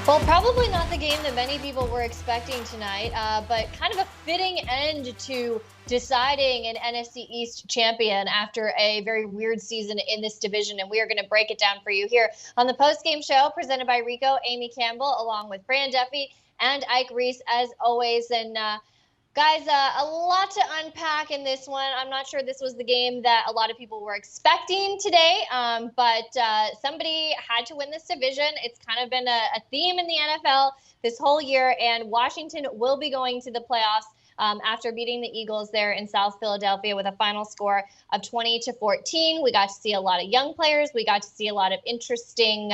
Well, probably not the game that many people were expecting tonight, but kind of a fitting end to deciding an NFC East champion after a very weird season in this division. And we are going to break it down for you here on the Postgame Show presented by Ricoh, Amy Campbell, along with Fran Duffy and Ike Reese, as always. And guys, a lot to unpack in this one. I'm not sure this was the game that a lot of people were expecting today, but somebody had to win this division. It's kind of been a theme in the NFL this whole year, and Washington will be going to the playoffs after beating the Eagles there in South Philadelphia with a final score of 20-14. We got to see a lot of young players. We got to see a lot of interesting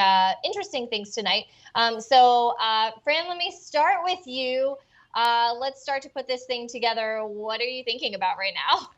things tonight. Fran, let me start with you. Let's start to put this thing together. What are you thinking about right now?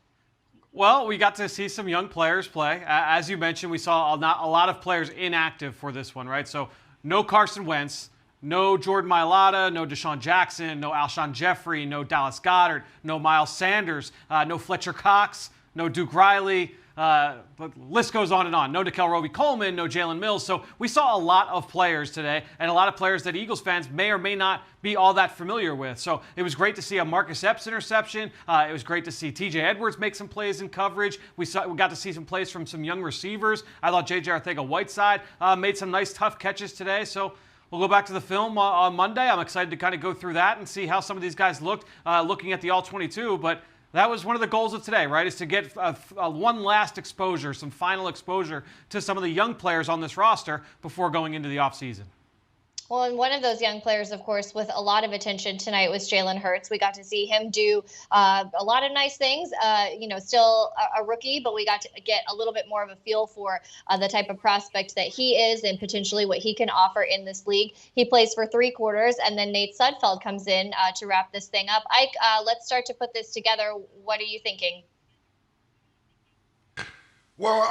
Well, we got to see some young players play. As you mentioned, we saw a lot of players inactive for this one, right? So no Carson Wentz, no Jordan Mailata, no Deshaun Jackson, no Alshon Jeffrey, no Dallas Goedert, no Miles Sanders, no Fletcher Cox, no Duke Riley. But the list goes on and on. No Nickel Roby-Coleman, no Jalen Mills. So we saw a lot of players today, and a lot of players that Eagles fans may or may not be all that familiar with. So it was great to see a Marcus Epps interception. It was great to see TJ Edwards make some plays in coverage. We got to see some plays from some young receivers. I thought J.J. Arcega-Whiteside made some nice, tough catches today. So we'll go back to the film on Monday. I'm excited to kind of go through that and see how some of these guys looked, looking at the All-22. But that was one of the goals of today, right, is to get one last exposure, some final exposure to some of the young players on this roster before going into the offseason. Well, and one of those young players, of course, with a lot of attention tonight was Jalen Hurts. We got to see him do a lot of nice things. Still a rookie, but we got to get a little bit more of a feel for the type of prospect that he is and potentially what he can offer in this league. He plays for 3 quarters, and then Nate Sudfeld comes in to wrap this thing up. Ike, let's start to put this together. What are you thinking? Well,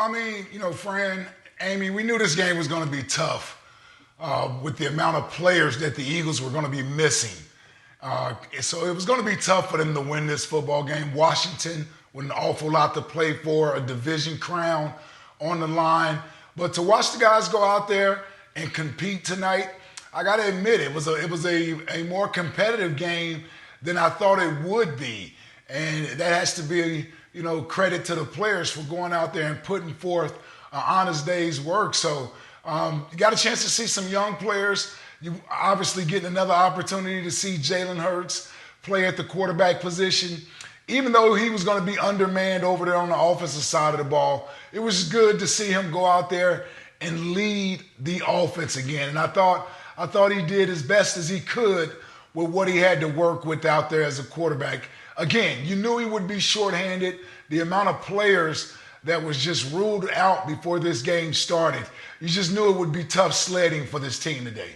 Fran, Amy, we knew this game was going to be tough. With the amount of players that the Eagles were going to be missing. So it was going to be tough for them to win this football game. Washington with an awful lot to play for, a division crown on the line. But to watch the guys go out there and compete tonight, I got to admit, it was a more competitive game than I thought it would be. And that has to be, credit to the players for going out there and putting forth an honest day's work. So you got a chance to see some young players. You obviously getting another opportunity to see Jalen Hurts play at the quarterback position. Even though he was going to be undermanned over there on the offensive side of the ball, it was good to see him go out there and lead the offense again. And I thought he did as best as he could with what he had to work with out there as a quarterback. Again, you knew he would be shorthanded. The amount of players that was just ruled out before this game started. You just knew it would be tough sledding for this team today.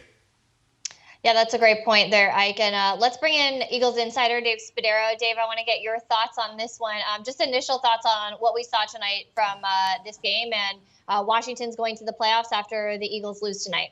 Yeah, that's a great point there, Ike. And let's bring in Eagles insider Dave Spadaro. Dave, I want to get your thoughts on this one. Just initial thoughts on what we saw tonight from this game and Washington's going to the playoffs after the Eagles lose tonight.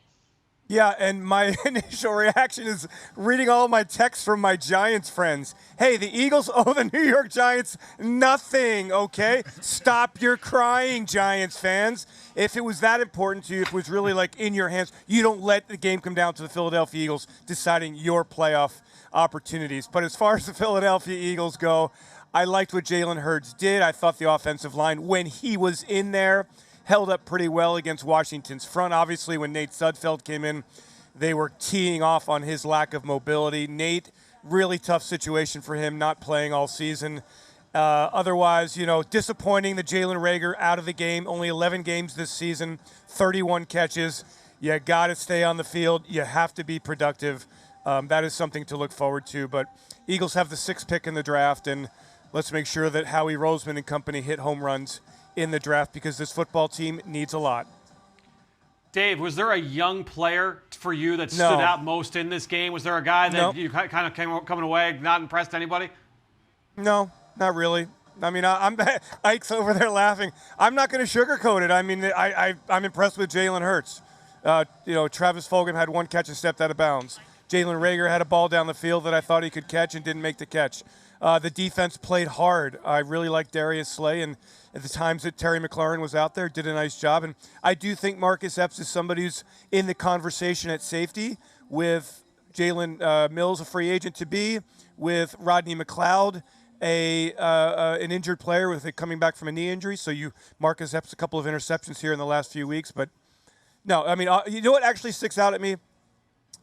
Yeah, and my initial reaction is reading all my texts from my Giants friends. Hey, the Eagles owe the New York Giants nothing, okay? Stop your crying, Giants fans. If it was that important to you, if it was really like in your hands, you don't let the game come down to the Philadelphia Eagles deciding your playoff opportunities. But as far as the Philadelphia Eagles go, I liked what Jalen Hurts did. I thought the offensive line, when he was in there, held up pretty well against Washington's front. Obviously, when Nate Sudfeld came in, they were teeing off on his lack of mobility. Nate, really tough situation for him, not playing all season. Otherwise, disappointing that Jalen Reagor out of the game. Only 11 games this season, 31 catches. You got to stay on the field. You have to be productive. That is something to look forward to. But Eagles have the 6th pick in the draft, and let's make sure that Howie Roseman and company hit home runs in the draft because this football team needs a lot. Dave, was there a young player for you that stood out most in this game? Was there a guy that you kind of came coming away not impressed anybody? No, not really. I mean, Ike's over there laughing. I'm not going to sugarcoat it. I mean, I'm impressed with Jalen Hurts. Travis Fulgham had 1 catch and stepped out of bounds. Jalen Reagor had a ball down the field that I thought he could catch and didn't make the catch. The defense played hard. I really liked Darius Slay, and at the times that Terry McLaurin was out there, did a nice job. And I do think Marcus Epps is somebody who's in the conversation at safety with Jalen Mills, a free agent to be, with Rodney McLeod, an injured player with it coming back from a knee injury. So Marcus Epps a couple of interceptions here in the last few weeks. But no, I mean, you know what actually sticks out at me?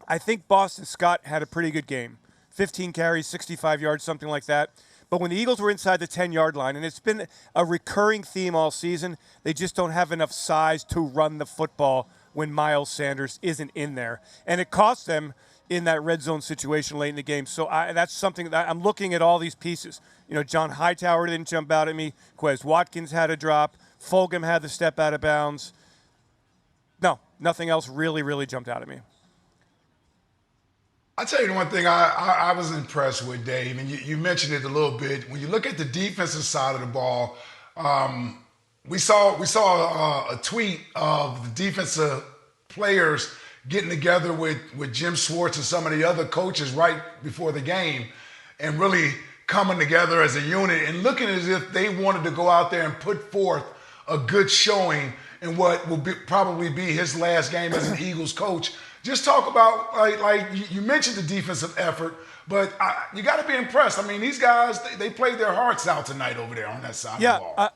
I think Boston Scott had a pretty good game. 15 carries, 65 yards, something like that. But when the Eagles were inside the 10-yard line, and it's been a recurring theme all season, they just don't have enough size to run the football when Miles Sanders isn't in there. And it cost them in that red zone situation late in the game. So that's something that I'm looking at all these pieces. You know, John Hightower didn't jump out at me. Quez Watkins had a drop. Fulgham had the step out of bounds. No, nothing else really jumped out at me. I'll tell you the one thing I was impressed with, Dave, and you mentioned it a little bit. When you look at the defensive side of the ball, we saw a tweet of the defensive players getting together with Jim Schwartz and some of the other coaches right before the game and really coming together as a unit and looking as if they wanted to go out there and put forth a good showing in what will probably be his last game as an Eagles coach. Just talk about, like you mentioned the defensive effort, but you got to be impressed. I mean, these guys, they played their hearts out tonight over there on that side of the ball.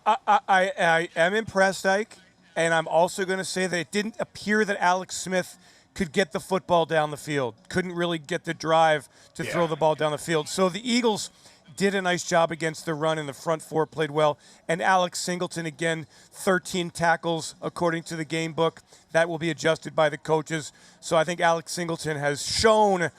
I am impressed, Ike, and I'm also going to say that it didn't appear that Alex Smith could get the football down the field, couldn't really get the drive to throw the ball down the field. So the Eagles did a nice job against the run, and the front four played well. And Alex Singleton, again, 13 tackles according to the game book. That will be adjusted by the coaches. So I think Alex Singleton has shown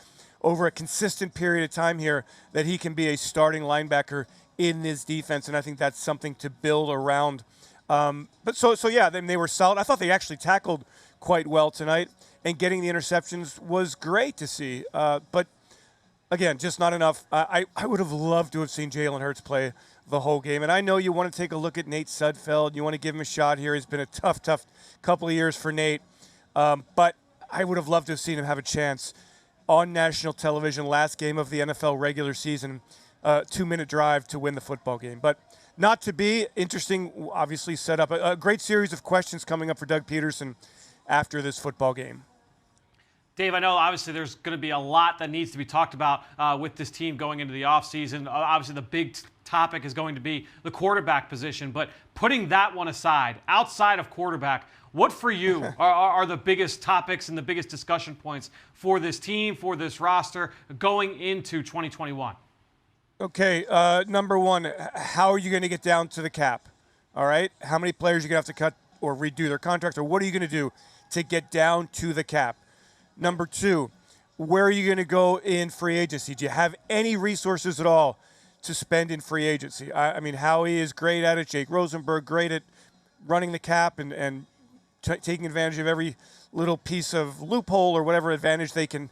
over a consistent period of time here that he can be a starting linebacker in this defense, and I think that's something to build around. But they were solid. I thought they actually tackled quite well tonight, and getting the interceptions was great to see. But again, just not enough. I would have loved to have seen Jalen Hurts play the whole game. And I know you want to take a look at Nate Sudfeld. You want to give him a shot here. He's been a tough couple of years for Nate. But I would have loved to have seen him have a chance on national television, last game of the NFL regular season, 2-minute drive to win the football game. But not to be. Interesting, obviously set up. A great series of questions coming up for Doug Peterson after this football game. Dave, I know obviously there's going to be a lot that needs to be talked about with this team going into the offseason. Obviously the big topic is going to be the quarterback position, but putting that one aside, outside of quarterback, what for you are the biggest topics and the biggest discussion points for this team, for this roster going into 2021? Okay, number one, how are you going to get down to the cap? All right, how many players are you going to have to cut or redo their contracts, or what are you going to do to get down to the cap? Number two, where are you going to go in free agency? Do you have any resources at all to spend in free agency? I mean, Howie is great at it. Jake Rosenberg, great at running the cap and taking advantage of every little piece of loophole or whatever advantage they can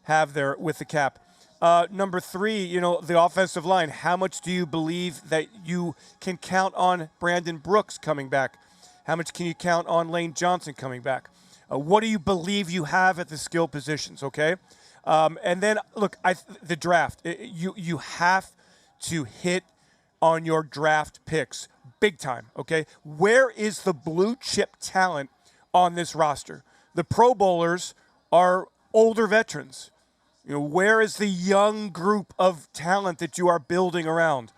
have there with the cap. Number three, the offensive line. How much do you believe that you can count on Brandon Brooks coming back? How much can you count on Lane Johnson coming back? What do you believe you have at the skill positions, okay? And then, look, the draft. You have to hit on your draft picks big time, okay? Where is the blue chip talent on this roster? The Pro Bowlers are older veterans. Where is the young group of talent that you are building around?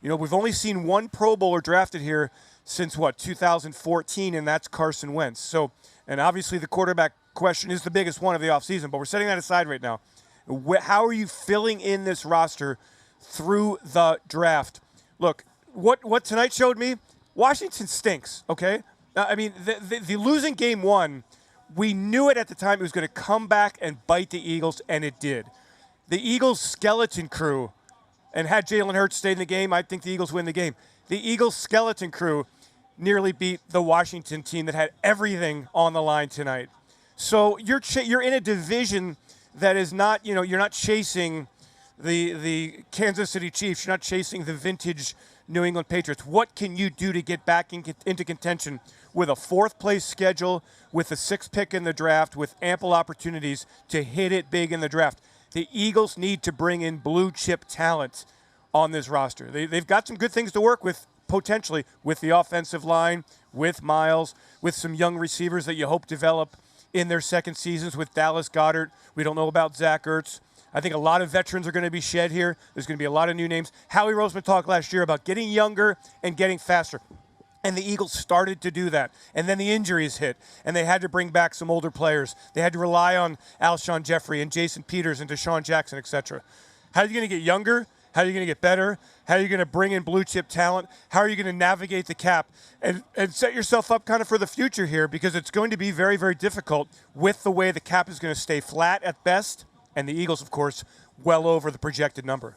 We've only seen one Pro Bowler drafted here since, 2014, and that's Carson Wentz. So, and obviously the quarterback question is the biggest one of the offseason, but we're setting that aside right now. How are you filling in this roster through the draft? Look, what tonight showed me, Washington stinks, okay? I mean, the losing game one, we knew it at the time it was going to come back and bite the Eagles, and it did. The Eagles' skeleton crew, and had Jalen Hurts stayed in the game, I think the Eagles win the game. The Eagles' skeleton crew nearly beat the Washington team that had everything on the line tonight. So you're in a division that is not, you're not chasing the Kansas City Chiefs. You're not chasing the vintage New England Patriots. What can you do to get back into contention with a fourth-place schedule, with a sixth pick in the draft, with ample opportunities to hit it big in the draft? The Eagles need to bring in blue-chip talent on this roster. They've got some good things to work with, potentially, with the offensive line, with Miles, with some young receivers that you hope develop in their second seasons with Dallas Goedert. We don't know about Zach Ertz. I think a lot of veterans are going to be shed here. There's going to be a lot of new names. Howie Roseman talked last year about getting younger and getting faster. And the Eagles started to do that. And then the injuries hit, and they had to bring back some older players. They had to rely on Alshon Jeffrey and Jason Peters and Deshaun Jackson, etc. How are you going to get younger? How are you going to get better? How are you going to bring in blue chip talent? How are you going to navigate the cap and set yourself up kind of for the future here? Because it's going to be very, very difficult with the way the cap is going to stay flat at best. And the Eagles, of course, well over the projected number.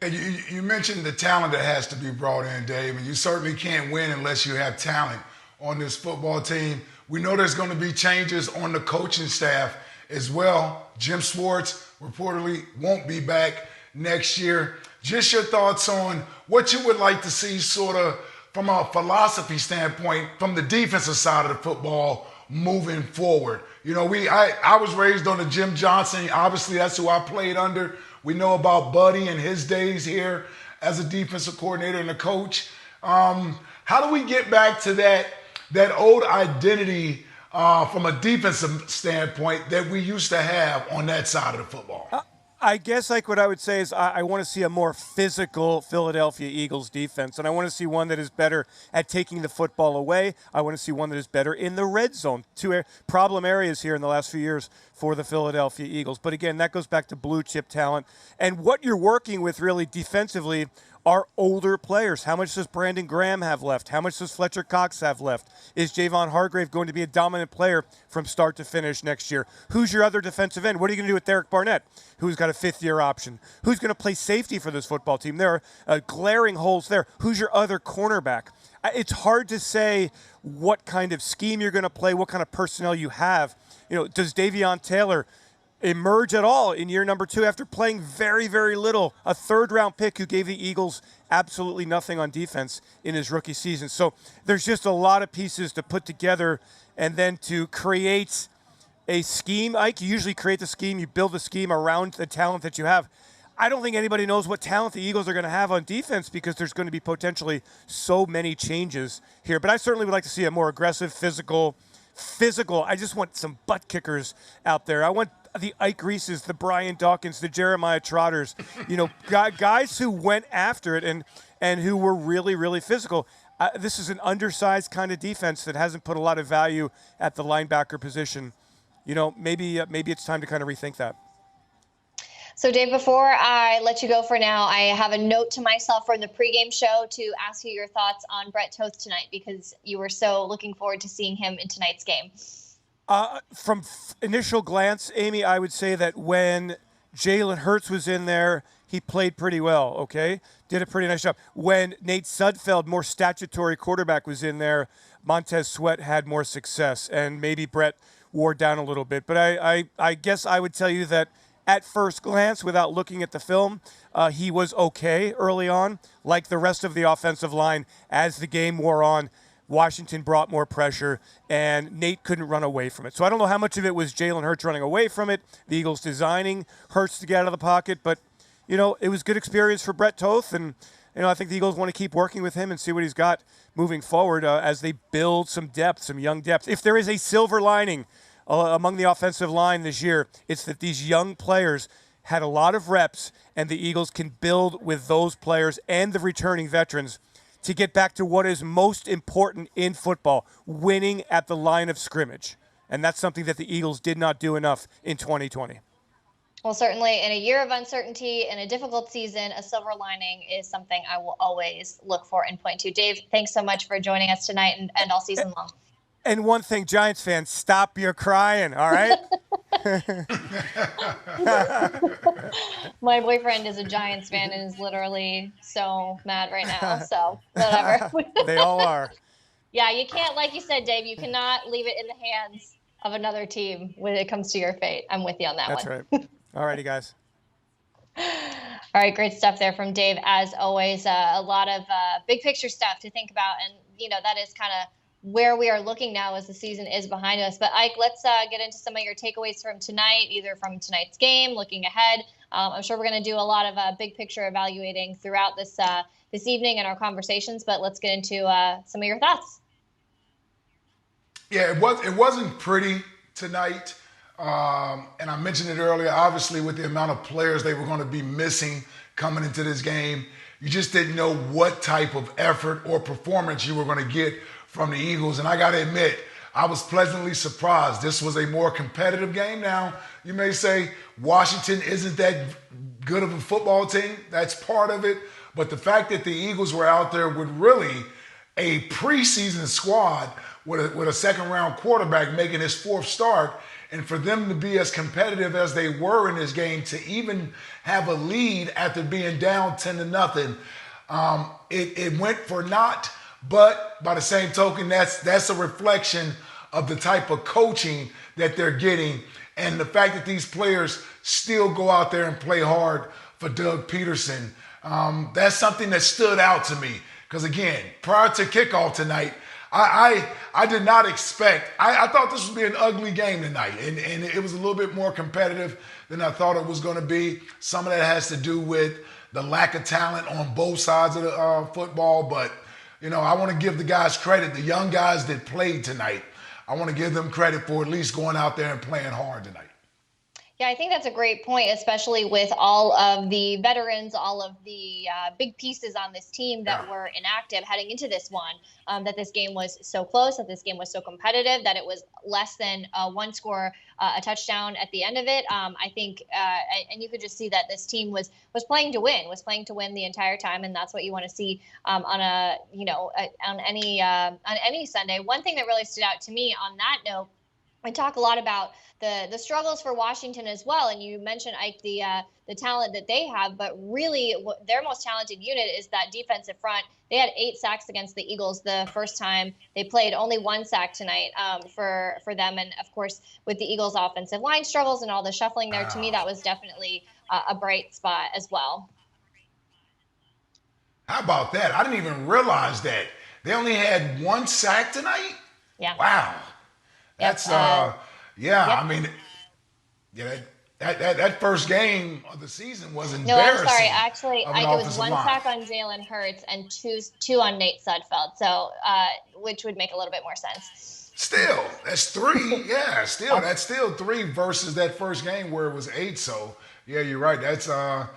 You mentioned the talent that has to be brought in, Dave, and you certainly can't win unless you have talent on this football team. We know there's going to be changes on the coaching staff as well. Jim Schwartz reportedly won't be back next year. Just your thoughts on what you would like to see sort of from a philosophy standpoint from the defensive side of the football moving forward. You know, I was raised on the Jim Johnson. Obviously, that's who I played under. We know about Buddy and his days here as a defensive coordinator and a coach. How do we get back to that old identity from a defensive standpoint that we used to have on that side of the football? I guess like what I would say is I want to see a more physical Philadelphia Eagles defense, and I want to see one that is better at taking the football away. I want to see one that is better in the red zone. Two problem areas here in the last few years for the Philadelphia Eagles. But again, that goes back to blue chip talent. And what you're working with really defensively are older players. How much does Brandon Graham have left? How much does Fletcher Cox have left? Is Javon Hargrave going to be a dominant player from start to finish next year? Who's your other defensive end? What are you going to do with Derek Barnett, who's got a fifth-year option? Who's going to play safety for this football team? There are glaring holes there. Who's your other cornerback? It's hard to say what kind of scheme you're going to play, what kind of personnel you have. You know, does Davion Taylor emerge at all in year number 2 after playing very, very little? A third-round pick who gave the Eagles absolutely nothing on defense in his rookie season. So there's just a lot of pieces to put together and then to create a scheme. Ike, you usually create the scheme. You build the scheme around the talent that you have. I don't think anybody knows what talent the Eagles are going to have on defense because there's going to be potentially so many changes here. But I certainly would like to see a more aggressive, physical. I just want some butt kickers out there. I want the Ike Reeses, the Brian Dawkins, the Jeremiah Trotters, you know, guys who went after it and who were really, really physical. This is an undersized kind of defense that hasn't put a lot of value at the linebacker position. You know, maybe it's time to kind of rethink that. So, Dave, before I let you go for now, I have a note to myself from the pregame show to ask you your thoughts on Brett Toth tonight because you were so looking forward to seeing him in tonight's game. From initial glance, Amy, I would say that when Jalen Hurts was in there, he played pretty well, okay? Did a pretty nice job. When Nate Sudfeld, more statutory quarterback, was in there, Montez Sweat had more success, and maybe Brett wore down a little bit. But I guess I would tell you that at first glance, without looking at the film, he was okay early on. Like the rest of the offensive line, as the game wore on, Washington brought more pressure, and Nate couldn't run away from it. So I don't know how much of it was Jalen Hurts running away from it, the Eagles designing Hurts to get out of the pocket, but, you know, it was good experience for Brett Toth, and, you know, I think the Eagles want to keep working with him and see what he's got moving forward as they build some depth, some young depth. If there is a silver lining among the offensive line this year, it's that these young players had a lot of reps, and the Eagles can build with those players and the returning veterans to get back to what is most important in football, winning at the line of scrimmage. And that's something that the Eagles did not do enough in 2020. Well, certainly in a year of uncertainty, in a difficult season, a silver lining is something I will always look for and point to. Dave, thanks so much for joining us tonight and all season long. And one thing, Giants fans, stop your crying, all right? My boyfriend is a Giants fan and is literally so mad right now. So whatever. They all are. Yeah, you can't, like you said, Dave, you cannot leave it in the hands of another team when it comes to your fate. I'm with you on that That's one. That's right. All righty, guys. All right, great stuff there from Dave. As always, a lot of big picture stuff to think about. And, you know, that is kind of where we are looking now as the season is behind us. But Ike, let's get into some of your takeaways from tonight, either from tonight's game, looking ahead. I'm sure we're going to do a lot of big picture evaluating throughout this evening in our conversations, but let's get into some of your thoughts. Yeah, it wasn't pretty tonight. And I mentioned it earlier, obviously, with the amount of players they were going to be missing coming into this game, you just didn't know what type of effort or performance you were going to get from the Eagles. And I got to admit, I was pleasantly surprised. This was a more competitive game. Now, you may say Washington isn't that good of a football team. That's part of it. But the fact that the Eagles were out there with really a preseason squad with a second-round quarterback making his fourth start, and for them to be as competitive as they were in this game, to even have a lead after being down 10-0, it went for naught. But by the same token, that's a reflection of the type of coaching that they're getting, and the fact that these players still go out there and play hard for Doug Peterson. That's something that stood out to me. Because again, prior to kickoff tonight, I did not expect, I thought this would be an ugly game tonight. And it was a little bit more competitive than I thought it was going to be. Some of that has to do with the lack of talent on both sides of the football. But, I want to give the guys credit, the young guys that played tonight. I want to give them credit for at least going out there and playing hard tonight. Yeah, I think that's a great point, especially with all of the veterans, all of the big pieces on this team that were inactive heading into this one, that this game was so close, that this game was so competitive, that it was less than one score, a touchdown at the end of it. I think, and you could just see that this team was playing to win, the entire time, and that's what you want to see on any Sunday. One thing that really stood out to me on that note, I talk a lot about the struggles for Washington as well, and you mentioned, Ike, the talent that they have, but really their most talented unit is that defensive front. They had 8 sacks against the Eagles the first time they played, only 1 sack tonight for them, and of course with the Eagles' offensive line struggles and all the shuffling there, to me that was definitely a bright spot as well. How about that? I didn't even realize that they only had 1 sack tonight. Yeah. Wow. That's Yep. I mean, that first game of the season was embarrassing. No, I'm sorry. Actually, it was 1 line. sack on Jalen Hurts and two on Nate Sudfeld. So, which would make a little bit more sense. Still, that's 3. Yeah, that's still 3 versus that first game where it was 8. So, yeah, you're right. That's the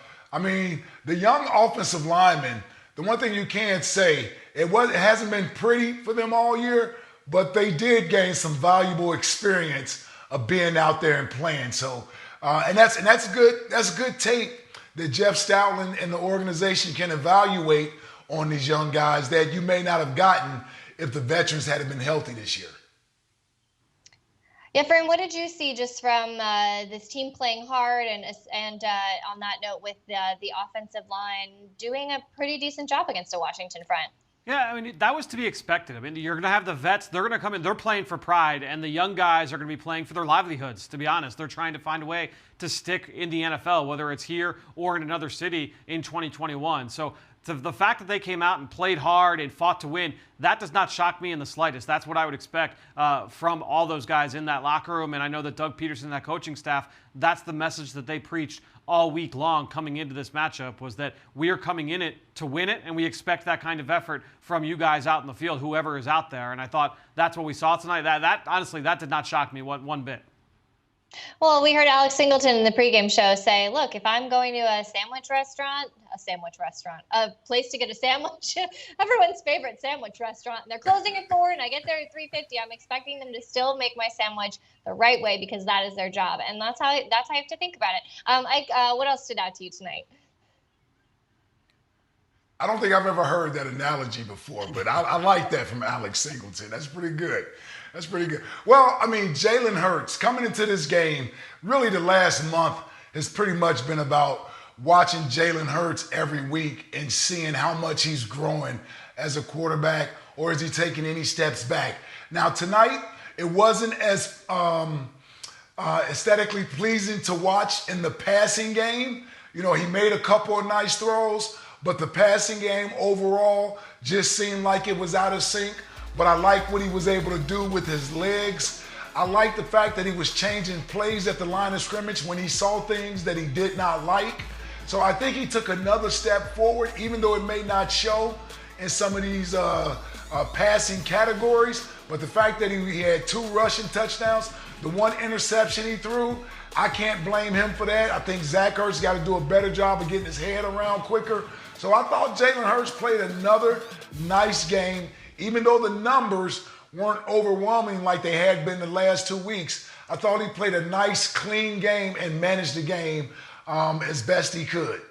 young offensive linemen. The one thing you can't say, it hasn't been pretty for them all year, but they did gain some valuable experience of being out there and playing. So, and that's good. That's good tape that Jeff Stoutland and the organization can evaluate on these young guys that you may not have gotten if the veterans hadn't been healthy this year. Yeah, Fern, what did you see just from this team playing hard and on that note with the offensive line doing a pretty decent job against a Washington front? Yeah, I mean, that was to be expected. I mean, you're going to have the vets. They're going to come in. They're playing for pride, and the young guys are going to be playing for their livelihoods, to be honest. They're trying to find a way to stick in the NFL, whether it's here or in another city in 2021. So the fact that they came out and played hard and fought to win, that does not shock me in the slightest. That's what I would expect from all those guys in that locker room. And I know that Doug Peterson and that coaching staff, that's the message that they preached all week long coming into this matchup, was that we are coming in it to win it, and we expect that kind of effort from you guys out in the field, whoever is out there. And I thought that's what we saw tonight. That honestly, that did not shock me one bit. Well, we heard Alex Singleton in the pregame show say, look, if I'm going to a place to get a sandwich, everyone's favorite sandwich restaurant, and they're closing at 4 and I get there at 3:50, I'm expecting them to still make my sandwich the right way because that is their job. And that's how you have to think about it. Ike, what else stood out to you tonight? I don't think I've ever heard that analogy before, but I like that from Alex Singleton. That's pretty good. That's pretty good. Well, I mean, Jalen Hurts coming into this game, really the last month has pretty much been about watching Jalen Hurts every week and seeing how much he's growing as a quarterback, or is he taking any steps back. Now, tonight, it wasn't as aesthetically pleasing to watch in the passing game. He made a couple of nice throws, but the passing game overall just seemed like it was out of sync. But I like what he was able to do with his legs. I like the fact that he was changing plays at the line of scrimmage when he saw things that he did not like. So I think he took another step forward, even though it may not show in some of these passing categories. But the fact that he had 2 rushing touchdowns, the 1 interception he threw, I can't blame him for that. I think Zach Ertz got to do a better job of getting his head around quicker. So I thought Jalen Hurts played another nice game, even though the numbers weren't overwhelming like they had been the last 2 weeks. I thought he played a nice, clean game and managed the game as best he could.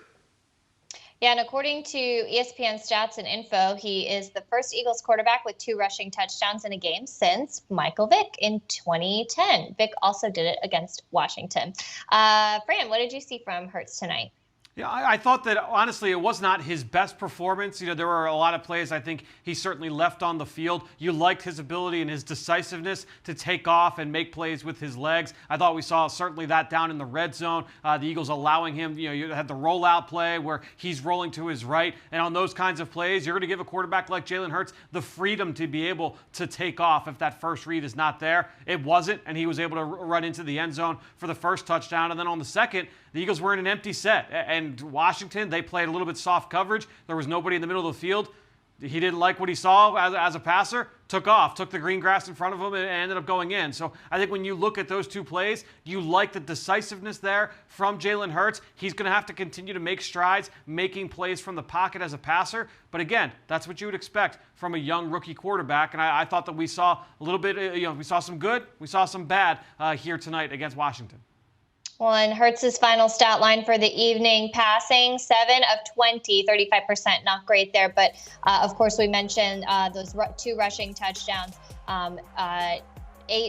Yeah, and according to ESPN Stats and Info, he is the first Eagles quarterback with 2 rushing touchdowns in a game since Michael Vick in 2010. Vick also did it against Washington. Fran, what did you see from Hurts tonight? Yeah, I thought that, honestly, it was not his best performance. You know, there were a lot of plays I think he certainly left on the field. You liked his ability and his decisiveness to take off and make plays with his legs. I thought we saw certainly that down in the red zone. The Eagles allowing him, you know, you had the rollout play where he's rolling to his right. And on those kinds of plays, you're going to give a quarterback like Jalen Hurts the freedom to be able to take off if that first read is not there. It wasn't, and he was able to run into the end zone for the first touchdown. And then on the second, the Eagles were in an empty set. And Washington, they played a little bit soft coverage. There was nobody in the middle of the field. He didn't like what he saw as a passer, took off, took the green grass in front of him, and ended up going in. So I think when you look at those 2 plays, you like the decisiveness there from Jalen Hurts. He's going to have to continue to make strides, making plays from the pocket as a passer. But again, that's what you would expect from a young rookie quarterback. And I thought that we saw a little bit, we saw some good, we saw some bad here tonight against Washington. Well, and Hurts's final stat line for the evening, passing 7 of 20, 35%, not great there. But of course, we mentioned those 2 rushing touchdowns, 8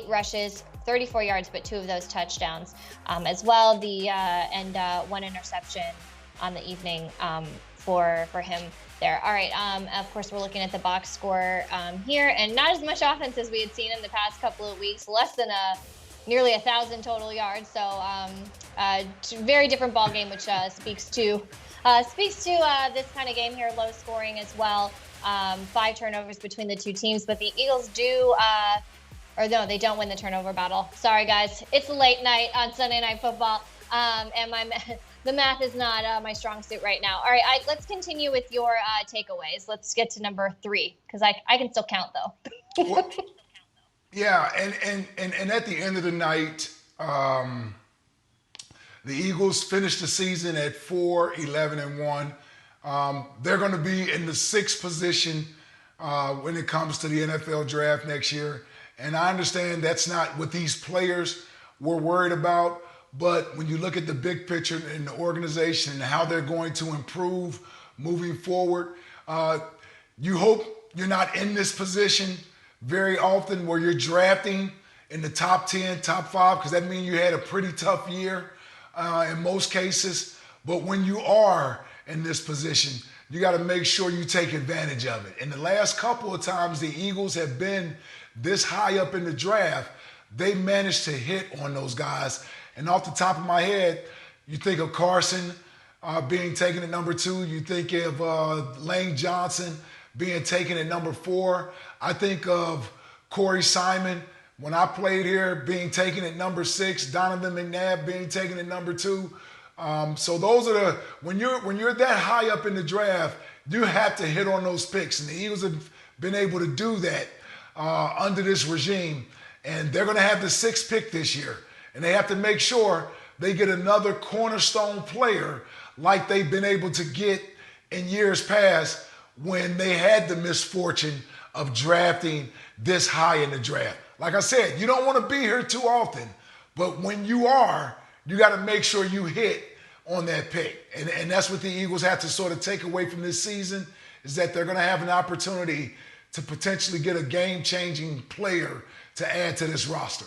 rushes, 34 yards, but 2 of those touchdowns as well. And 1 interception on the evening for him there. All right. Of course, we're looking at the box score here, and not as much offense as we had seen in the past couple of weeks. Less than nearly 1,000 total yards. So very different ball game, which speaks to this kind of game here, low scoring as well. 5 turnovers between the 2 teams, but the Eagles do, or no, they don't win the turnover battle. Sorry, guys. It's a late night on Sunday Night Football, and the math is not my strong suit right now. All right, let's continue with your takeaways. Let's get to number 3, because I can still count, though. Yeah, and at the end of the night, the Eagles finished the season at 4-11-1. They're going to be in the 6th position when it comes to the NFL draft next year. And I understand that's not what these players were worried about. But when you look at the big picture in the organization and how they're going to improve moving forward, you hope you're not in this position very often where you're drafting in the top 10, top 5, because that means you had a pretty tough year in most cases. But when you are in this position, you got to make sure you take advantage of it. And the last couple of times the Eagles have been this high up in the draft, they managed to hit on those guys. And off the top of my head, you think of Carson being taken at number 2. You think of Lane Johnson being taken at number 4. I think of Corey Simon, when I played here, being taken at number 6. Donovan McNabb being taken at number 2. So those are when you're that high up in the draft, you have to hit on those picks. And the Eagles have been able to do that under this regime. And they're going to have the 6th pick this year. And they have to make sure they get another cornerstone player like they've been able to get in years past when they had the misfortune of drafting this high in the draft. Like I said, you don't want to be here too often, but when you are, you got to make sure you hit on that pick. And that's what the Eagles have to sort of take away from this season, is that they're going to have an opportunity to potentially get a game-changing player to add to this roster.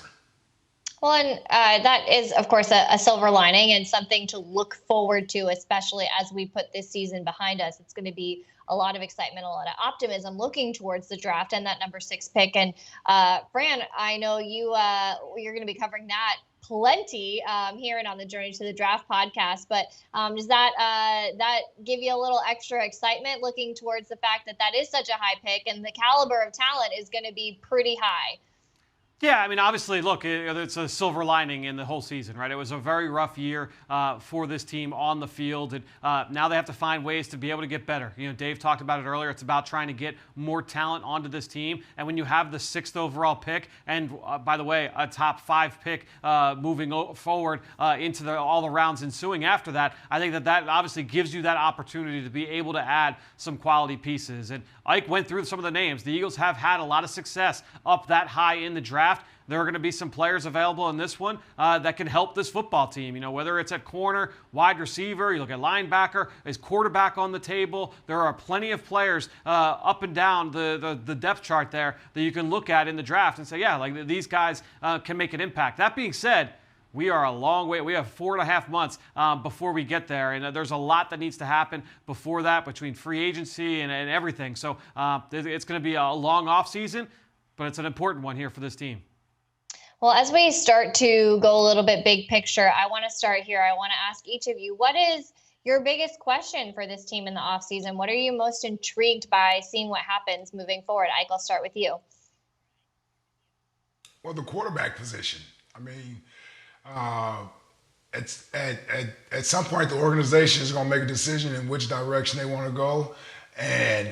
Well, and that is, of course, a silver lining and something to look forward to, especially as we put this season behind us. It's going to be a lot of excitement, a lot of optimism looking towards the draft and that number 6 pick. And Fran, I know you're going to be covering that plenty here and on the Journey to the Draft podcast. But does that give you a little extra excitement looking towards the fact that that is such a high pick and the caliber of talent is going to be pretty high? Yeah, I mean, obviously, look, it's a silver lining in the whole season, right? It was a very rough year for this team on the field, and now they have to find ways to be able to get better. You know, Dave talked about it earlier. It's about trying to get more talent onto this team, and when you have the 6th overall pick, and by the way, a top 5 pick moving forward into all the rounds ensuing after that, I think that obviously gives you that opportunity to be able to add some quality pieces. And Ike went through some of the names. The Eagles have had a lot of success up that high in the draft. There are going to be some players available in this one that can help this football team. You know, whether it's at corner, wide receiver, you look at linebacker, is quarterback on the table. There are plenty of players up and down the depth chart there that you can look at in the draft and say, yeah, like these guys can make an impact. That being said, we are a long way. We have 4.5 months before we get there, and there's a lot that needs to happen before that between free agency and everything. So it's going to be a long off season, but it's an important one here for this team. Well, as we start to go a little bit big picture, I want to start here. I want to ask each of you, what is your biggest question for this team in the offseason? What are you most intrigued by seeing what happens moving forward? Ike, I'll start with you. Well, the quarterback position. I mean, at some point, the organization is going to make a decision in which direction they want to go. And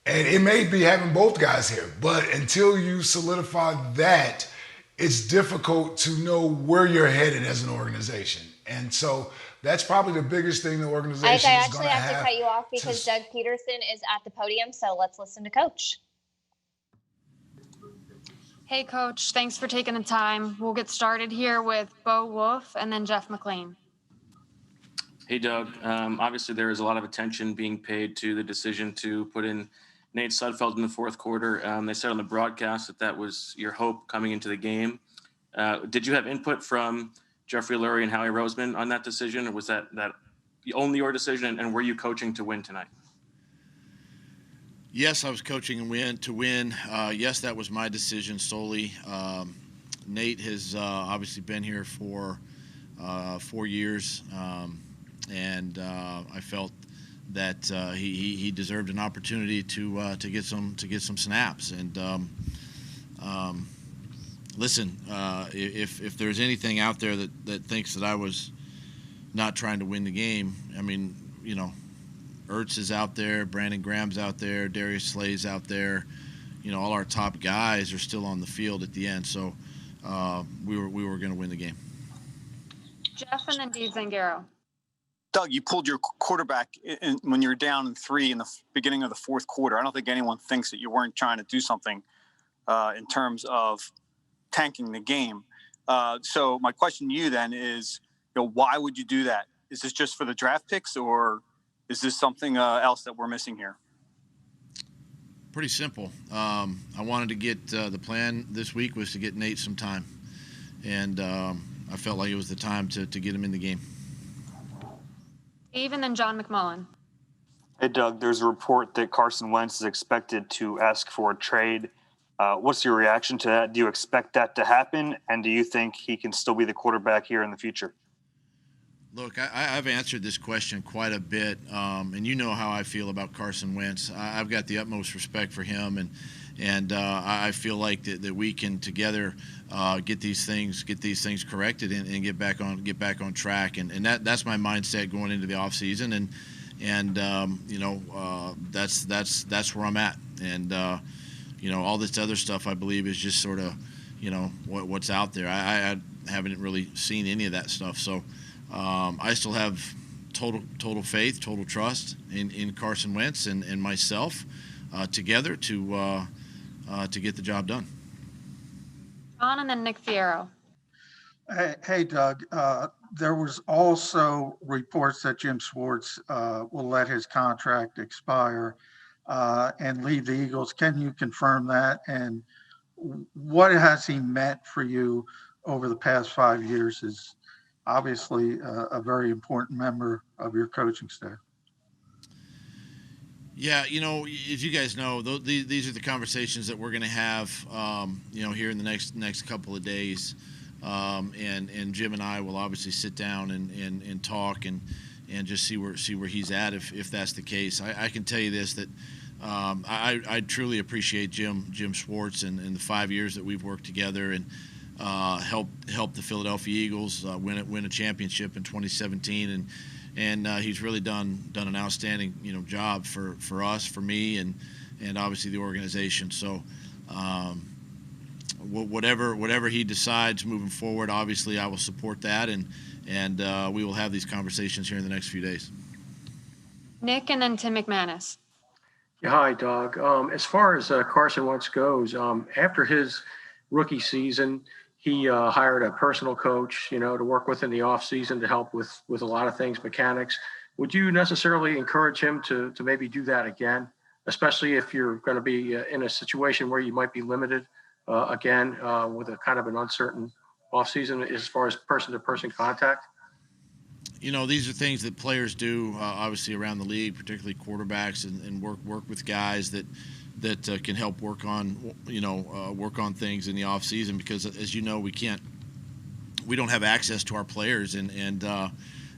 it may be having both guys here. But until you solidify that, it's difficult to know where you're headed as an organization. And so that's probably the biggest thing the organization is going to have. I actually have to cut you off because Doug Peterson is at the podium, so let's listen to Coach. Hey, Coach. Thanks for taking the time. We'll get started here with Bo Wolf and then Jeff McLean. Hey, Doug. Obviously, there is a lot of attention being paid to the decision to put in Nate Sudfeld in the fourth quarter. They said on the broadcast that was your hope coming into the game. Did you have input from Jeffrey Lurie and Howie Roseman on that decision, or was that only your decision? And were you coaching to win tonight? Yes, I was coaching and to win. Yes, that was my decision solely. Nate has obviously been here for 4 years, and I felt that he deserved an opportunity to get some snaps. And listen, if there's anything out there that thinks that I was not trying to win the game, I mean, you know, Ertz is out there, Brandon Graham's out there, Darius Slay's out there. You know, all our top guys are still on the field at the end. So we were going to win the game. Jeff and then Dave Zangaro. Doug, you pulled your quarterback when you were down 3 in the beginning of the fourth quarter. I don't think anyone thinks that you weren't trying to do something in terms of tanking the game. So my question to you then is, you know, why would you do that? Is this just for the draft picks, or is this something else that we're missing here? Pretty simple. I wanted to get the plan this week was to get Nate some time, and I felt like it was the time to get him in the game. Steve and then John McMullen. Hey, Doug, there's a report that Carson Wentz is expected to ask for a trade. What's your reaction to that? Do you expect that to happen? And do you think he can still be the quarterback here in the future? Look, I've answered this question quite a bit, and you know how I feel about Carson Wentz. I've got the utmost respect for him, and I feel like that we can together get these things corrected and get back on track. And that's my mindset going into the off season, and you know, that's where I'm at. And you know, all this other stuff I believe is just sort of, you know, what's out there. I haven't really seen any of that stuff, so. I still have total faith, total trust in Carson Wentz and myself together to get the job done. John and then Nick Fierro. Hey, Doug. There was also reports that Jim Schwartz will let his contract expire and leave the Eagles. Can you confirm that? And what has he meant for you over the past 5 years? Is obviously a very important member of your coaching staff. Yeah, you know, as you guys know, these are the conversations that we're going to have, you know, here in the next couple of days, and Jim and I will obviously sit down and talk and just see where he's at if that's the case. I can tell you this, that I truly appreciate Jim Schwartz and the 5 years that we've worked together and helped the Philadelphia Eagles win a championship in 2017, and he's really done an outstanding job for us, for me, and obviously the organization. So whatever he decides moving forward, obviously I will support that, and we will have these conversations here in the next few days. Nick and then Tim McManus. Yeah, hi, Doug. As far as Carson Wentz goes, after his rookie season, he hired a personal coach, to work with in the off season to help with a lot of things, mechanics. Would you necessarily encourage him to maybe do that again, especially if you're going to be in a situation where you might be limited again with a kind of an uncertain off season as far as person-to-person contact? These are things that players do, obviously around the league, particularly quarterbacks, and work with guys that can help work on things in the off season, because as you know, we don't have access to our players, and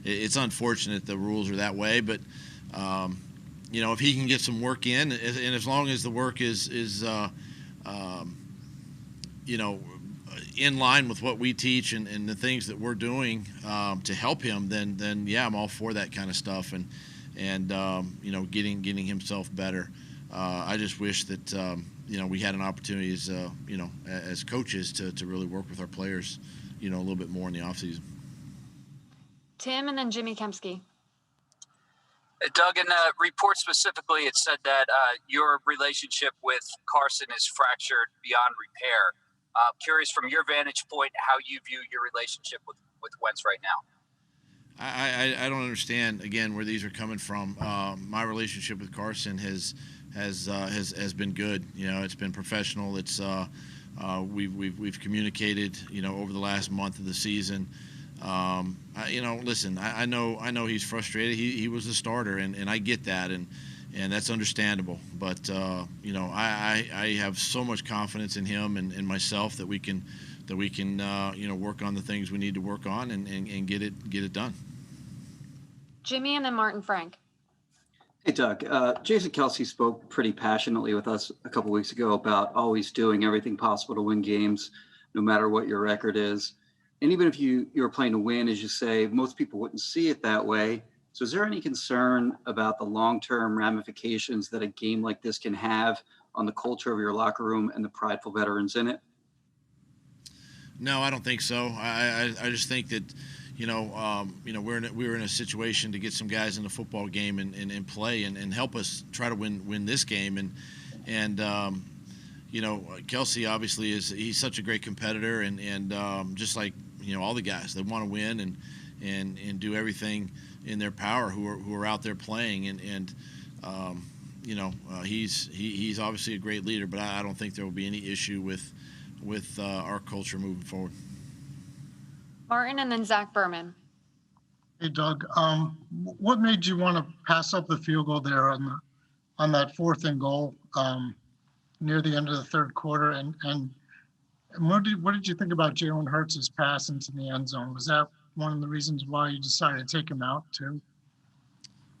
it's unfortunate the rules are that way. But if he can get some work in, and as long as the work is in line with what we teach and the things that we're doing to help him, then yeah, I'm all for that kind of stuff, and getting himself better. I just wish that we had an opportunity as coaches to really work with our players a little bit more in the offseason. Tim and then Jimmy Kempski. Doug, in a report specifically, it said that your relationship with Carson is fractured beyond repair. Curious from your vantage point how you view your relationship with Wentz right now. I don't understand, again, where these are coming from. My relationship with Carson has been good. It's been professional. It's we've communicated over the last month of the season. Listen, I know he's frustrated. He was the starter, and I get that, and that's understandable. But I have so much confidence in him and myself that we can work on the things we need to work on and get it done. Jimmy and then Martin Frank. Hey, Doug. Jason Kelce spoke pretty passionately with us a couple weeks ago about always doing everything possible to win games, no matter what your record is. And even if you were playing to win, as you say, most people wouldn't see it that way. So is there any concern about the long-term ramifications that a game like this can have on the culture of your locker room and the prideful veterans in it? No, I don't think so. I just think that, we were in a situation to get some guys in the football game and play and help us try to win this game. And Kelce obviously he's such a great competitor and just like, all the guys, they want to win and do everything in their power who are out there playing. He's obviously a great leader, but I don't think there will be any issue with our culture moving forward. Martin and then Zach Berman. Hey, Doug. What made you want to pass up the field goal there on that 4th and goal near the end of the third quarter? And what did you think about Jalen Hurts' pass into the end zone? Was that one of the reasons why you decided to take him out too?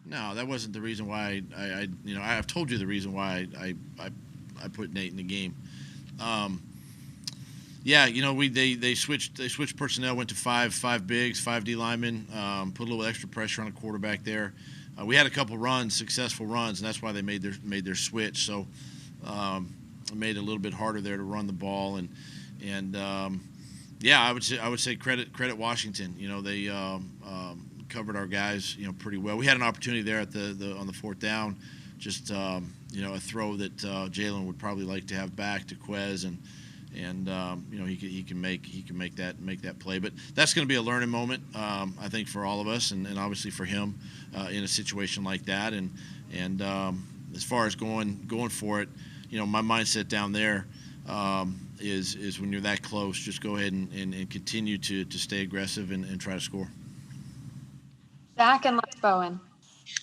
No, that wasn't the reason why I've told you the reason why I put Nate in the game. They switched personnel, went to five bigs, 5 D linemen, put a little extra pressure on a quarterback there. We had a couple successful runs, and that's why they made their switch. So it made it a little bit harder there to run the ball, and I would say credit Washington. They covered our guys pretty well. We had an opportunity there at on the 4th down, just a throw that Jalen would probably like to have back to Quez, and he can make that play. But that's going to be a learning moment, I think, for all of us, and obviously for him in a situation like that. And as far as going for it, my mindset down there is when you're that close, just go ahead and continue to stay aggressive and try to score. Zach and Les Bowen.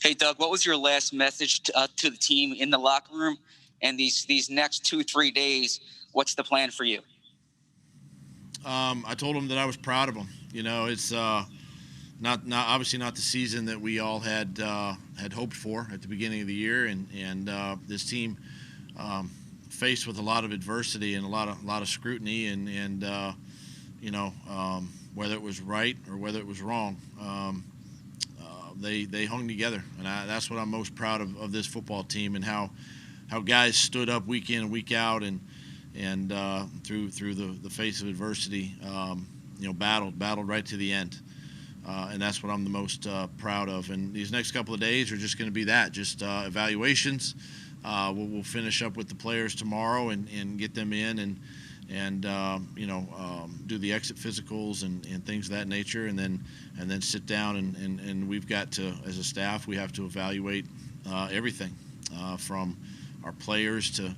Hey, Doug, what was your last message to the team in the locker room? And these next 2-3 days, what's the plan for you? I told them that I was proud of them. It's not obviously not the season that we all had hoped for at the beginning of the year, and this team faced with a lot of adversity and a lot of scrutiny, and whether it was right or whether it was wrong, they hung together, and that's what I'm most proud of this football team, and how guys stood up week in and week out, and through the face of adversity, battled right to the end. And that's what I'm the most proud of. And these next couple of days are just going to be that, just evaluations. We'll finish up with the players tomorrow and get them in and do the exit physicals and things of that nature, and then sit down and we've got to, as a staff, we have to evaluate everything from our players to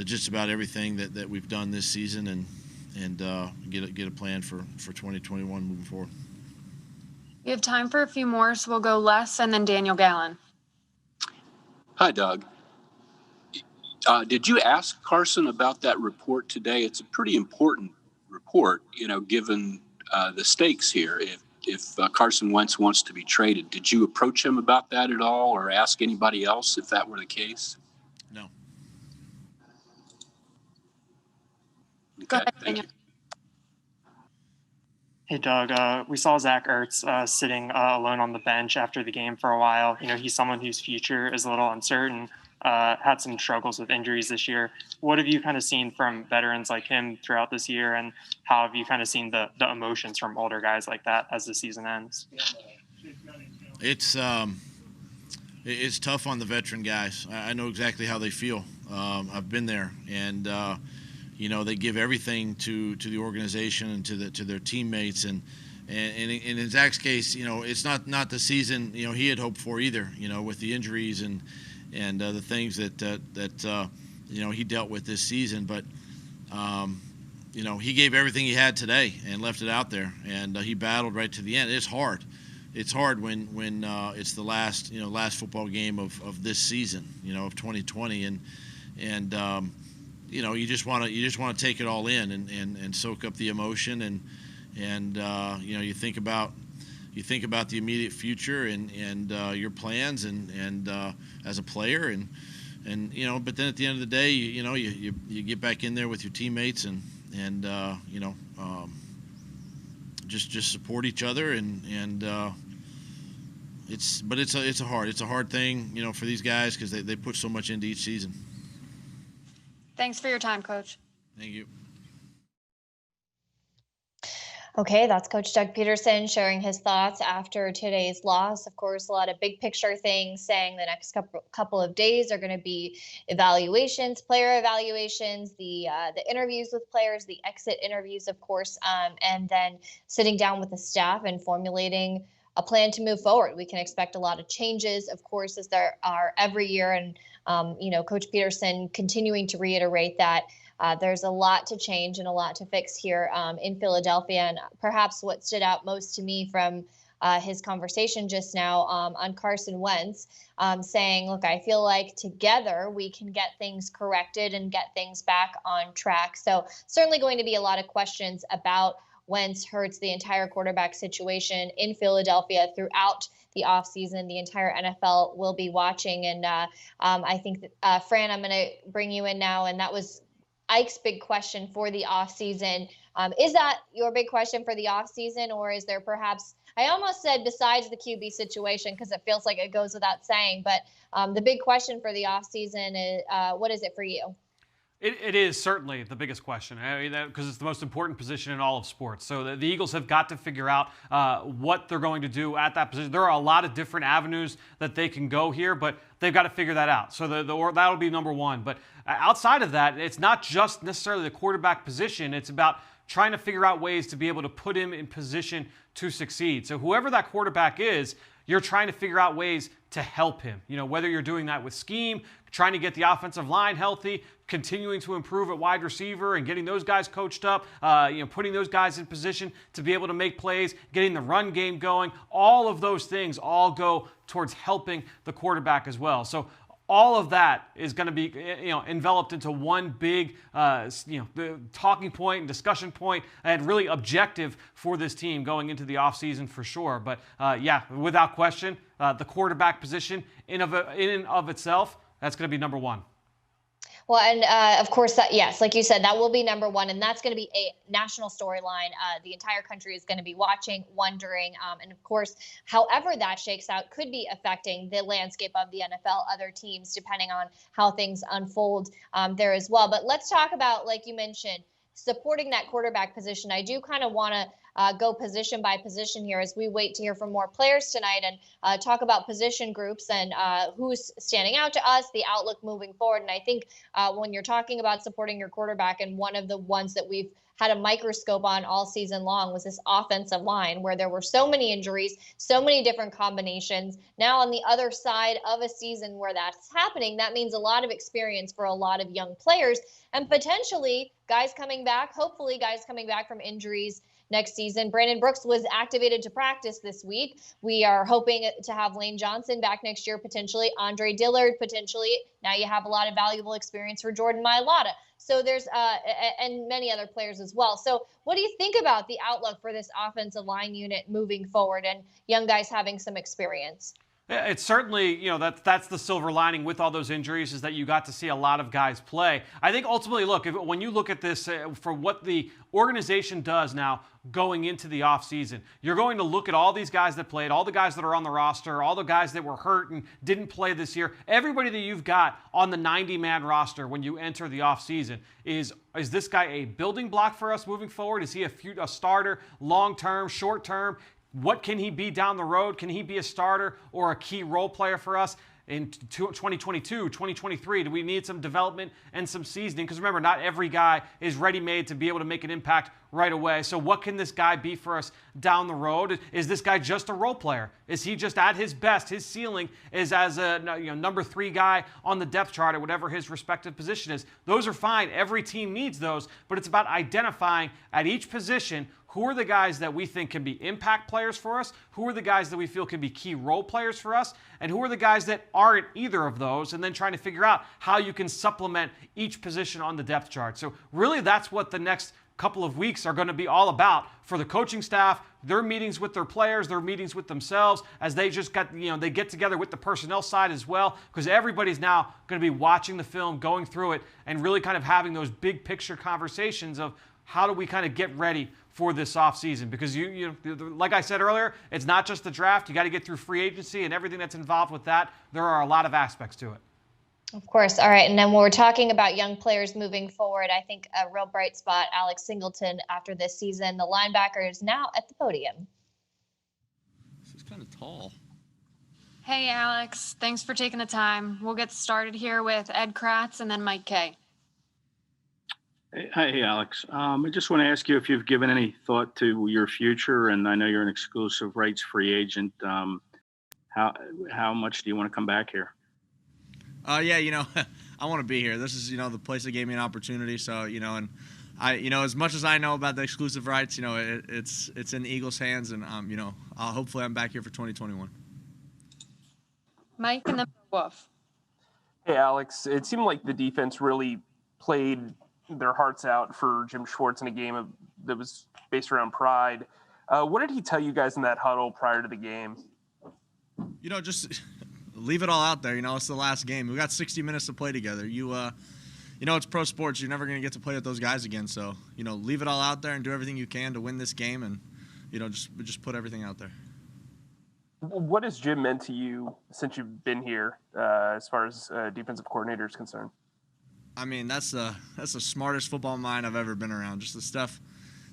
just about everything that we've done this season, and get a plan for 2021 moving forward. We have time for a few more, so we'll go Les and then Daniel Gallen. Hi, Doug. Did you ask Carson about that report today? It's a pretty important report, given the stakes here. If Carson Wentz wants to be traded, did you approach him about that at all, or ask anybody else if that were the case? No. Go ahead, Daniel. Hey, Doug. We saw Zach Ertz sitting alone on the bench after the game for a while. He's someone whose future is a little uncertain, had some struggles with injuries this year. What have you kind of seen from veterans like him throughout this year, and how have you kind of seen the emotions from older guys like that as the season ends? It's tough on the veteran guys. I know exactly how they feel. I've been there, and they give everything to the organization and to their teammates, and in Zach's case, it's not the season he had hoped for either. With the injuries and the things that he dealt with this season, but he gave everything he had today and left it out there, and he battled right to the end. It's hard. It's hard when it's the last football game of this season, of 2020, and you just want to take it all in and soak up the emotion, and you think about the immediate future and your plans and as a player, and but then at the end of the day, you get back in there with your teammates and just support each other, and it's a hard thing for these guys, because they put so much into each season. Thanks for your time, Coach. Thank you. Okay, that's Coach Doug Peterson sharing his thoughts after today's loss. Of course, a lot of big picture things, saying the next couple of days are going to be evaluations, player evaluations, the interviews with players, the exit interviews, of course, and then sitting down with the staff and formulating a plan to move forward. We can expect a lot of changes, of course, as there are every year, and Coach Peterson continuing to reiterate that there's a lot to change and a lot to fix here in Philadelphia. And perhaps what stood out most to me from his conversation just now on Carson Wentz, saying, look, I feel like together we can get things corrected and get things back on track. So certainly going to be a lot of questions about Wentz, Hurts, the entire quarterback situation in Philadelphia throughout the offseason. The entire NFL will be watching. And I think that, Fran, I'm going to bring you in now. And that was Ike's big question for the offseason. Is that your big question for the offseason, or is there perhaps, I almost said besides the QB situation, because it feels like it goes without saying, but the big question for the offseason is, what is it for you? It is certainly the biggest question, because it's the most important position in all of sports. So the Eagles have got to figure out what they're going to do at that position. There are a lot of different avenues that they can go here, but they've got to figure that out. So that'll be number one. But outside of that, it's not just necessarily the quarterback position. It's about trying to figure out ways to be able to put him in position to succeed. So whoever that quarterback is, you're trying to figure out ways to help him. Whether you're doing that with scheme, trying to get the offensive line healthy, continuing to improve at wide receiver and getting those guys coached up, putting those guys in position to be able to make plays, getting the run game going. All of those things all go towards helping the quarterback as well. So all of that is going to be, enveloped into one big, the talking point and discussion point and really objective for this team going into the offseason for sure. But without question, the quarterback position in and of itself, that's going to be number one. Well, and of course, yes, like you said, that will be number one, and that's going to be a national storyline. The entire country is going to be watching, wondering, and of course, however that shakes out could be affecting the landscape of the NFL, other teams, depending on how things unfold there as well. But let's talk about, like you mentioned, supporting that quarterback position. I do kind of want to go position by position here as we wait to hear from more players tonight and talk about position groups and who's standing out to us, the outlook moving forward. And I think when you're talking about supporting your quarterback, and one of the ones that we've had a microscope on all season long was this offensive line, where there were so many injuries, so many different combinations. Now on the other side of a season where that's happening, that means a lot of experience for a lot of young players and potentially guys coming back, hopefully guys coming back from injuries next season. Brandon Brooks was activated to practice this week. We are hoping to have Lane Johnson back next year, potentially. Andre Dillard, potentially. Now you have a lot of valuable experience for Jordan Mailata. So there's, and many other players as well. So what do you think about the outlook for this offensive line unit moving forward and young guys having some experience? It's certainly, that's the silver lining with all those injuries, is that you got to see a lot of guys play. I think ultimately, look, when you look at this for what the organization does now going into the offseason, you're going to look at all these guys that played, all the guys that are on the roster, all the guys that were hurt and didn't play this year, everybody that you've got on the 90-man roster when you enter the offseason. Is this guy a building block for us moving forward? Is he a starter, long-term, short-term? What can he be down the road? Can he be a starter or a key role player for us in 2022, 2023? Do we need some development and some seasoning? Because remember, not every guy is ready-made to be able to make an impact right away. So what can this guy be for us down the road? Is this guy just a role player? Is he just at his best? His ceiling is as a number 3 guy on the depth chart at whatever his respective position is. Those are fine. Every team needs those, but it's about identifying at each position who are the guys that we think can be impact players for us, who are the guys that we feel can be key role players for us, and who are the guys that aren't either of those, and then trying to figure out how you can supplement each position on the depth chart. So really that's what the next couple of weeks are going to be all about for the coaching staff, their meetings with their players, their meetings with themselves, as they just got, they get together with the personnel side as well, because everybody's now going to be watching the film, going through it, and really kind of having those big picture conversations of how do we kind of get ready for this offseason. Because you like I said earlier, it's not just the draft. You got to get through free agency and everything that's involved with that. There are a lot of aspects to it. Of course. All right. And then when we're talking about young players moving forward, I think a real bright spot, Alex Singleton, after this season. The linebacker is now at the podium. This is kind of tall. Hey, Alex. Thanks for taking the time. We'll get started here with Ed Kratz and then Mike Kay. Hey, Alex. I just want to ask you if you've given any thought to your future, and I know you're an exclusive rights free agent. How much do you want to come back here? Yeah, I want to be here. This is, the place that gave me an opportunity. So, and I, as much as I know about the exclusive rights, it's in the Eagles' hands, and hopefully I'm back here for 2021. Mike and then Wolf. Hey, Alex. It seemed like the defense really played their hearts out for Jim Schwartz in a game that was based around pride. What did he tell you guys in that huddle prior to the game? Just leave it all out there. It's the last game. We got 60 minutes to play together. It's pro sports. You're never going to get to play with those guys again. So, leave it all out there and do everything you can to win this game, and, just put everything out there. What has Jim meant to you since you've been here, as far as defensive coordinator is concerned? I mean, that's the smartest football mind I've ever been around. Just the stuff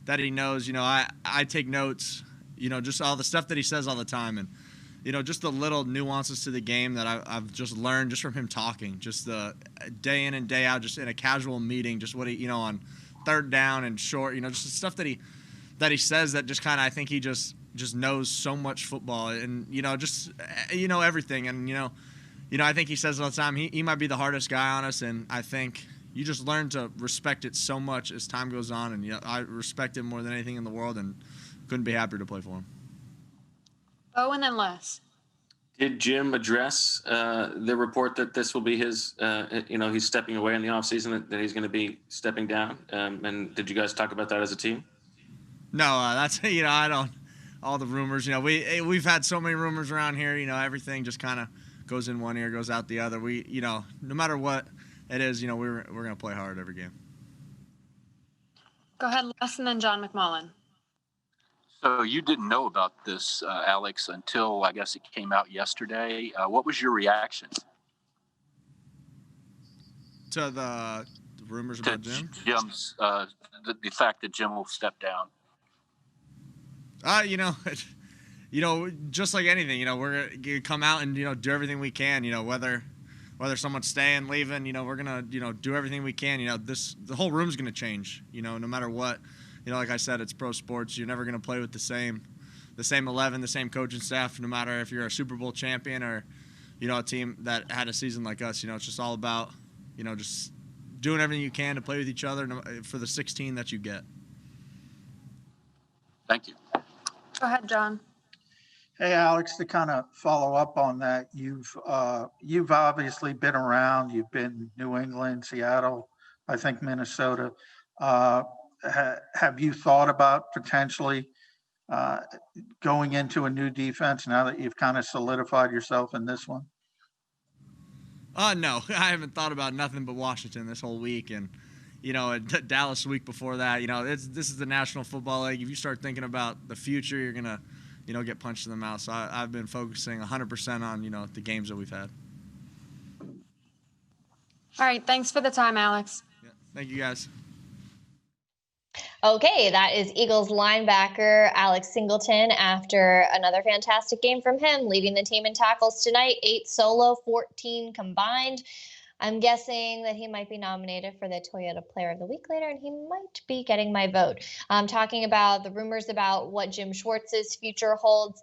that he knows. I take notes, just all the stuff that he says all the time. And, just the little nuances to the game that I've just learned just from him talking. Just the day in and day out, just in a casual meeting, just what he, on third down and short, just the stuff that he says that just kind of, I think he just knows so much football and, just, everything. And, I think he says all the time, he might be the hardest guy on us, and I think you just learn to respect it so much as time goes on, and I respect him more than anything in the world and couldn't be happier to play for him. Oh, and then Les. Did Jim address the report that this will be his, he's stepping away in the offseason, that he's going to be stepping down? And did you guys talk about that as a team? No, that's I don't. All the rumors, we've had so many rumors around here. Everything just kind of goes in one ear, goes out the other. We, no matter what it is, we're gonna play hard every game. Go ahead, Les, and then John McMullen. So you didn't know about this, Alex, until I guess it came out yesterday. What was your reaction to the rumors about Jim? Jim's the fact that Jim will step down. Just like anything, we're gonna come out and do everything we can. Whether someone's staying, leaving, we're gonna do everything we can. The whole room's gonna change. No matter what. Like I said, it's pro sports. You're never gonna play with the same 11, the same coaching staff. No matter if you're a Super Bowl champion or a team that had a season like us. It's just all about just doing everything you can to play with each other for the 16 that you get. Thank you. Go ahead, John. Hey, Alex, to kind of follow up on that, you've obviously been around. You've been New England, Seattle, I think Minnesota. Have you thought about potentially going into a new defense now that you've kind of solidified yourself in this one? No, I haven't thought about nothing but Washington this whole week, and Dallas the week before that. This is the National Football League. If you start thinking about the future, you're gonna get punched in the mouth. So I've been focusing 100% on the games that we've had. All right, thanks for the time, Alex. Yeah, thank you guys. Okay, that is Eagles linebacker Alex Singleton after another fantastic game from him, leading the team in tackles tonight, 8 solo, 14 combined. I'm guessing that he might be nominated for the Toyota Player of the Week later, and he might be getting my vote. Talking about the rumors about what Jim Schwartz's future holds.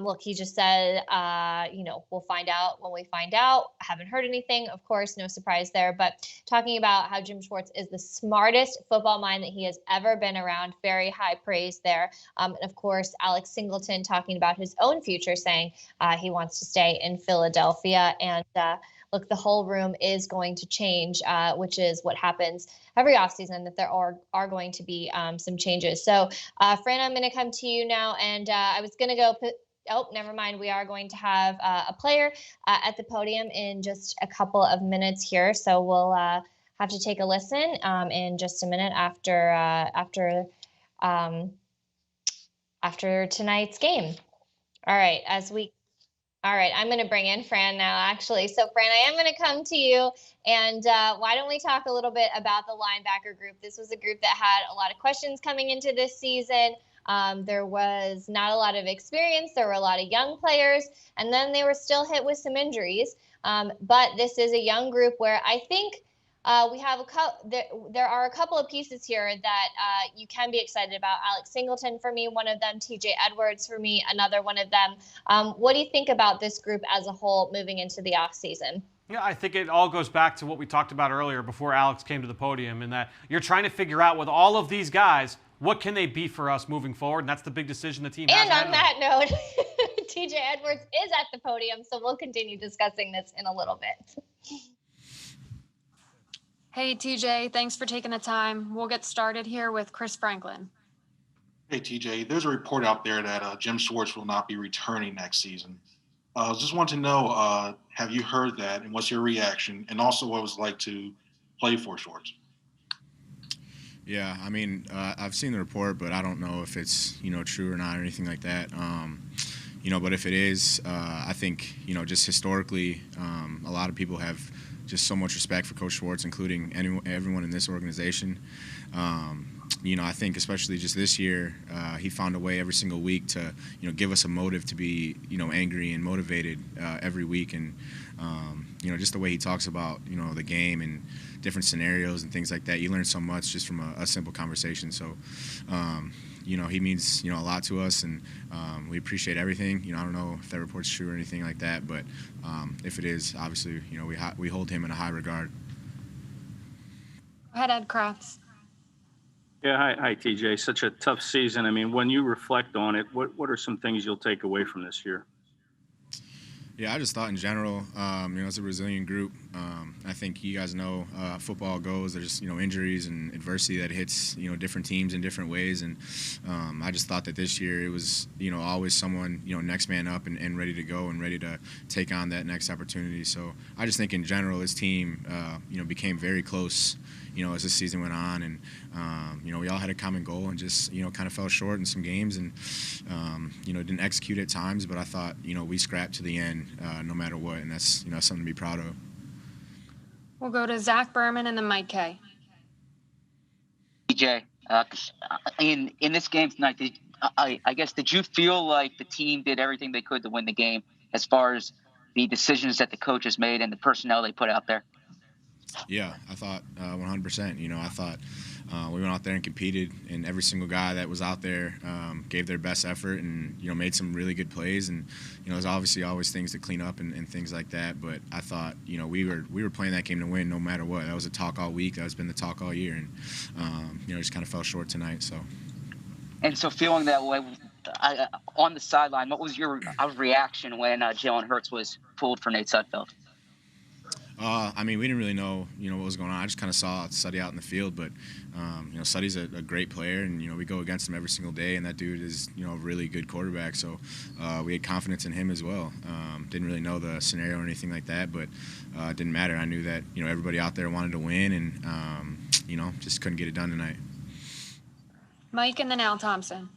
Look, he just said, we'll find out when we find out. I haven't heard anything, of course, no surprise there. But talking about how Jim Schwartz is the smartest football mind that he has ever been around. Very high praise there. And of course, Alex Singleton talking about his own future, saying he wants to stay in Philadelphia. And look, the whole room is going to change, which is what happens every offseason, that there are going to be some changes. So, Fran, I'm going to come to you now, and I was going to go oh, never mind. We are going to have a player at the podium in just a couple of minutes here. So we'll have to take a listen in just a minute after tonight's game. All right, All right, I'm going to bring in Fran now, actually. So, Fran, I am going to come to you, and why don't we talk a little bit about the linebacker group? This was a group that had a lot of questions coming into this season. There was not a lot of experience. There were a lot of young players, and then they were still hit with some injuries. But this is a young group where I think we have there are a couple of pieces here that you can be excited about. Alex Singleton for me, one of them. TJ Edwards for me, another one of them. What do you think about this group as a whole moving into the offseason? Yeah, I think it all goes back to what we talked about earlier before Alex came to the podium, in that you're trying to figure out with all of these guys, what can they be for us moving forward? And that's the big decision the team has. And on that note, TJ Edwards is at the podium, so we'll continue discussing this in a little bit. Hey, TJ, thanks for taking the time. We'll get started here with Chris Franklin. Hey, TJ, there's a report out there that Jim Schwartz will not be returning next season. Just want to know, have you heard that, and what's your reaction, and also what it was like to play for Schwartz? Yeah, I mean, I've seen the report, but I don't know if it's, true or not or anything like that. But if it is, I think, just historically, a lot of people have just so much respect for Coach Schwartz, including everyone in this organization. I think especially just this year, he found a way every single week to, give us a motive to be, angry and motivated every week. And, just the way he talks about, the game and different scenarios and things like that, you learn so much just from a simple conversation. So, he means, a lot to us, and we appreciate everything. I don't know if that report's true or anything like that, but if it is, obviously, we hold him in a high regard. Go ahead, Ed Crafts. Yeah, hi, TJ. Such a tough season. I mean, when you reflect on it, what are some things you'll take away from this year? Yeah, I just thought in general, it's a resilient group. I think you guys know football goes. There's, injuries and adversity that hits, different teams in different ways. And I just thought that this year it was, always someone, next man up and ready to go and ready to take on that next opportunity. So I just think in general, this team, became very close, as the season went on. And, we all had a common goal and just, kind of fell short in some games and, didn't execute at times. But I thought, we scrapped to the end no matter what. And that's, something to be proud of. We'll go to Zach Berman and then Mike K. TJ, in this game tonight, did you feel like the team did everything they could to win the game as far as the decisions that the coaches made and the personnel they put out there? Yeah, I thought 100%. I thought we went out there and competed, and every single guy that was out there gave their best effort and, made some really good plays. And, there's obviously always things to clean up and things like that. But I thought, we were playing that game to win no matter what. That was a talk all week. That's been the talk all year. And, just kind of fell short tonight. So. And so feeling that way on the sideline, what was your reaction when Jalen Hurts was pulled for Nate Sudfeld? We didn't really know, what was going on. I just kind of saw Suddy out in the field, but, Suddy's a great player, and, we go against him every single day, and that dude is, a really good quarterback. So we had confidence in him as well. Didn't really know the scenario or anything like that, but it didn't matter. I knew that, everybody out there wanted to win, and, just couldn't get it done tonight. Mike and then Al Thompson.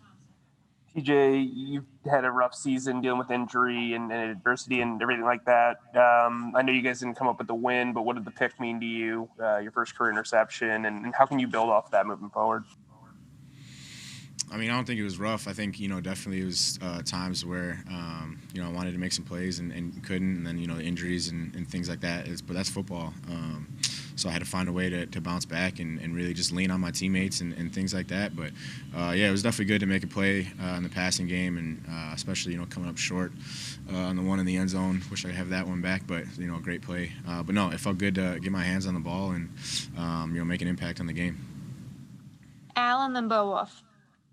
TJ, you've had a rough season dealing with injury and adversity and everything like that. I know you guys didn't come up with the win, but what did the pick mean to you, your first career interception, and how can you build off that moving forward? I don't think it was rough. I think, definitely it was times where, I wanted to make some plays and couldn't, and then, the injuries and things like that. But that's football. So I had to find a way to bounce back and really just lean on my teammates and things like that. But, it was definitely good to make a play in the passing game, and especially, coming up short on the one in the end zone. Wish I could have that one back, but, great play. But, no, it felt good to get my hands on the ball and, make an impact on the game. Al and then Bo Wolf.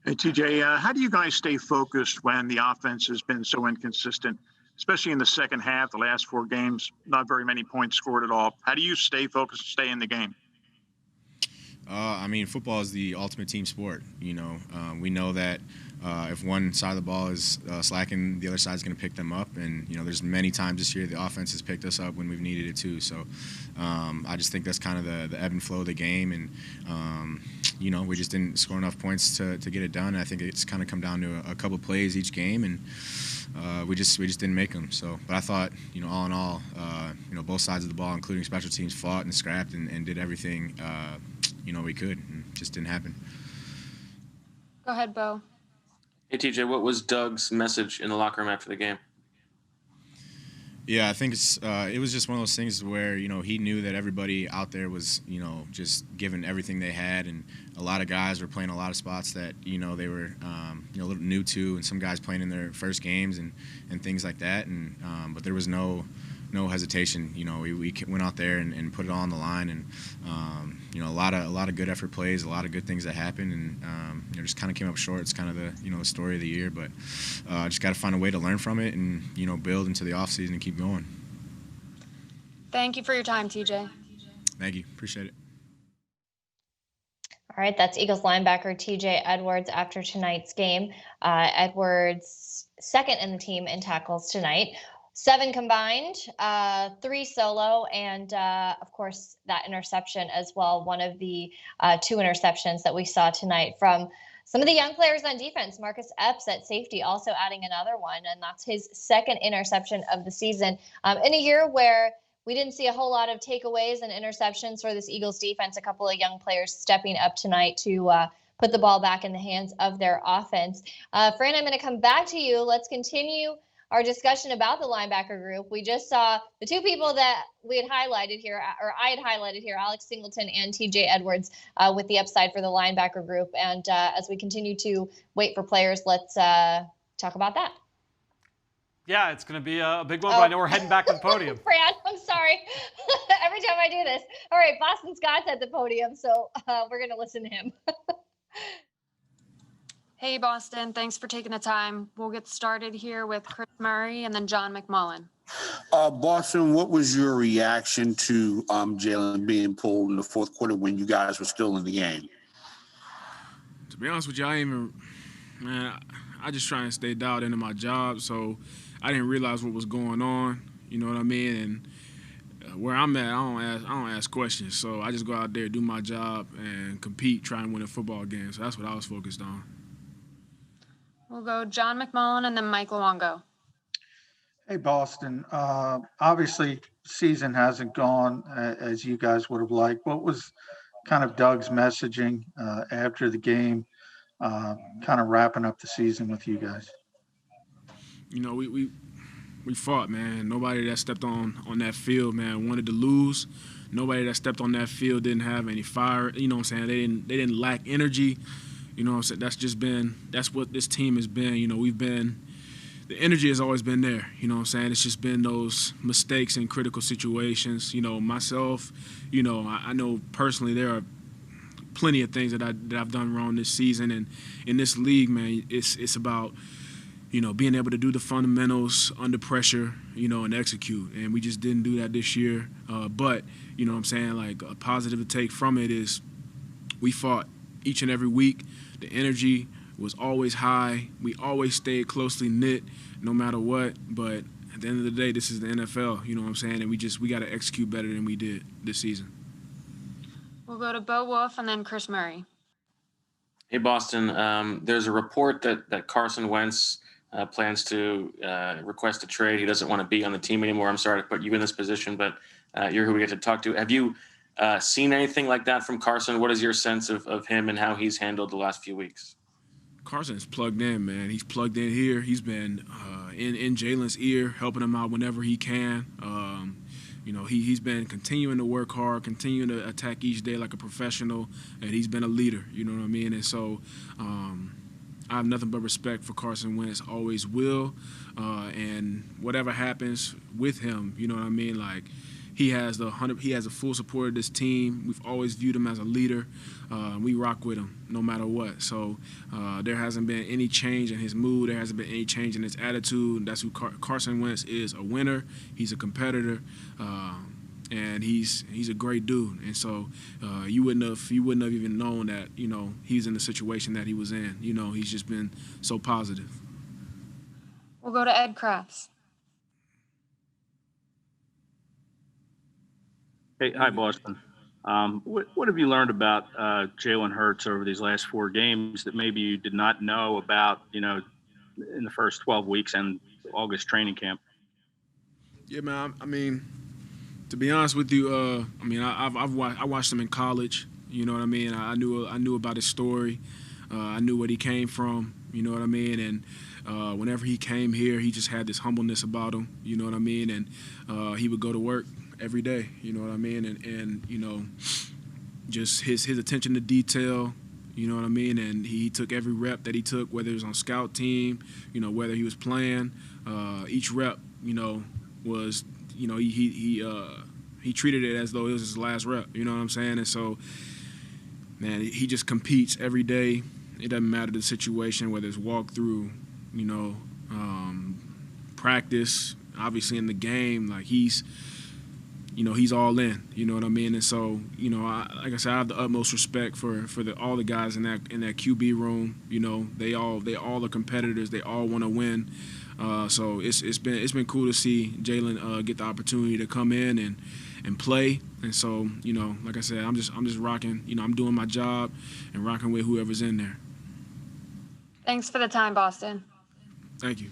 Hey, TJ, how do you guys stay focused when the offense has been so inconsistent, especially in the second half, the last 4 games, not very many points scored at all? How do you stay focused, stay in the game? Football is the ultimate team sport. We know that if one side of the ball is slacking, the other side is going to pick them up. And, there's many times this year the offense has picked us up when we've needed it too. So I just think that's kind of the ebb and flow of the game. And, we just didn't score enough points to get it done. I think it's kind of come down to a couple plays each game, and we just didn't make them. So, but I thought, all in all, both sides of the ball, including special teams, fought and scrapped and did everything, we could, and it just didn't happen. Go ahead, Bo. Hey, TJ, what was Doug's message in the locker room after the game? Yeah, I think it was just one of those things where, he knew that everybody out there was, just giving everything they had. And a lot of guys were playing a lot of spots that, they were, a little new to, and some guys playing in their first games and things like that. And but there was no hesitation. We went out there and put it all on the line. And, a lot of good effort plays, a lot of good things that happened. And, just kind of came up short. It's kind of the, the story of the year. But just got to find a way to learn from it and, build into the offseason and keep going. Thank you for your time, TJ. Thank you. Appreciate it. All right, that's Eagles linebacker TJ Edwards after tonight's game. Edwards second in the team in tackles tonight. 7 combined, 3 solo, and of course that interception as well. One of the 2 interceptions that we saw tonight from some of the young players on defense. Marcus Epps at safety also adding another one, and that's his 2nd interception of the season. In a year where we didn't see a whole lot of takeaways and interceptions for this Eagles defense, a couple of young players stepping up tonight to put the ball back in the hands of their offense. Fran, I'm going to come back to you. Let's continue our discussion about the linebacker group. We just saw the 2 people that we had highlighted here, or I had highlighted here, Alex Singleton and TJ Edwards, with the upside for the linebacker group. And as we continue to wait for players, let's talk about that. Yeah, it's going to be a big one, but I know we're heading back to the podium. Fran, I'm sorry. Every time I do this. All right, Boston Scott's at the podium, so we're going to listen to him. Hey, Boston. Thanks for taking the time. We'll get started here with Chris Murray and then John McMullen. Boston, what was your reaction to Jalen being pulled in the fourth quarter when you guys were still in the game? To be honest with you, I just try and stay dialed into my job, so I didn't realize what was going on. You know what I mean? And where I'm at, I don't ask questions. So I just go out there, do my job, and compete, try and win a football game. So that's what I was focused on. We'll go John McMullen and then Mike Luongo. Hey, Boston. Obviously, season hasn't gone as you guys would have liked. What was kind of Doug's messaging after the game, kind of wrapping up the season with you guys? You know, we fought, man. Nobody that stepped on that field, man, wanted to lose. Nobody that stepped on that field didn't have any fire. You know what I'm saying? They didn't lack energy. You know what I'm saying? That's what this team has been. You know, the energy has always been there. You know what I'm saying? It's just been those mistakes in critical situations. You know, myself, you know, I know personally there are plenty of things that I've done wrong this season. And in this league, man, it's about, you know, being able to do the fundamentals under pressure, you know, and execute. And we just didn't do that this year. But, you know what I'm saying, like a positive to take from it is we fought each and every week. The energy was always high. We always stayed closely knit no matter what. But at the end of the day, this is the NFL, you know what I'm saying? And we got to execute better than we did this season. We'll go to Bo Wolf and then Chris Murray. Hey, Boston. There's a report that Carson Wentz plans to request a trade. He doesn't want to be on the team anymore. I'm sorry to put you in this position, but you're who we get to talk to. Have you seen anything like that from Carson? What is your sense of him and how he's handled the last few weeks? Carson's plugged in, man. He's plugged in here. He's been in Jalen's ear, helping him out whenever he can. You know, he's been continuing to work hard, continuing to attack each day like a professional, and he's been a leader, you know what I mean? And so I have nothing but respect for Carson Wentz, always will. And whatever happens with him, you know what I mean? Like, he has the full support of this team. We've always viewed him as a leader. We rock with him no matter what. So there hasn't been any change in his mood. There hasn't been any change in his attitude. That's who Carson Wentz is, a winner. He's a competitor, and he's a great dude. And so you wouldn't have even known that, you know, he's in the situation that he was in. You know, he's just been so positive. We'll go to Ed Krafts. Hey, hi, Boston. What have you learned about Jalen Hurts over these last 4 games that maybe you did not know about, you know, in the first 12 weeks and August training camp? Yeah, man. I mean, to be honest with you, I watched him in college. You know what I mean? I knew about his story. I knew where he came from. You know what I mean? And whenever he came here, he just had this humbleness about him. You know what I mean? And he would go to work every day, you know what I mean, and you know, just his attention to detail, you know what I mean, and he took every rep that he took, whether it was on scout team, you know, whether he was playing, each rep, you know, was, you know, he treated it as though it was his last rep, you know what I'm saying, and so, man, he just competes every day. It doesn't matter the situation, whether it's walkthrough, you know, practice, obviously in the game, like he's all in, you know what I mean? And so, you know, like I said, I have the utmost respect for all the guys in that QB room. You know, they all are competitors. They all want to win. So it's been cool to see Jalen get the opportunity to come in and play. And so, you know, like I said, I'm just rocking. You know, I'm doing my job and rocking with whoever's in there. Thanks for the time, Boston. Thank you.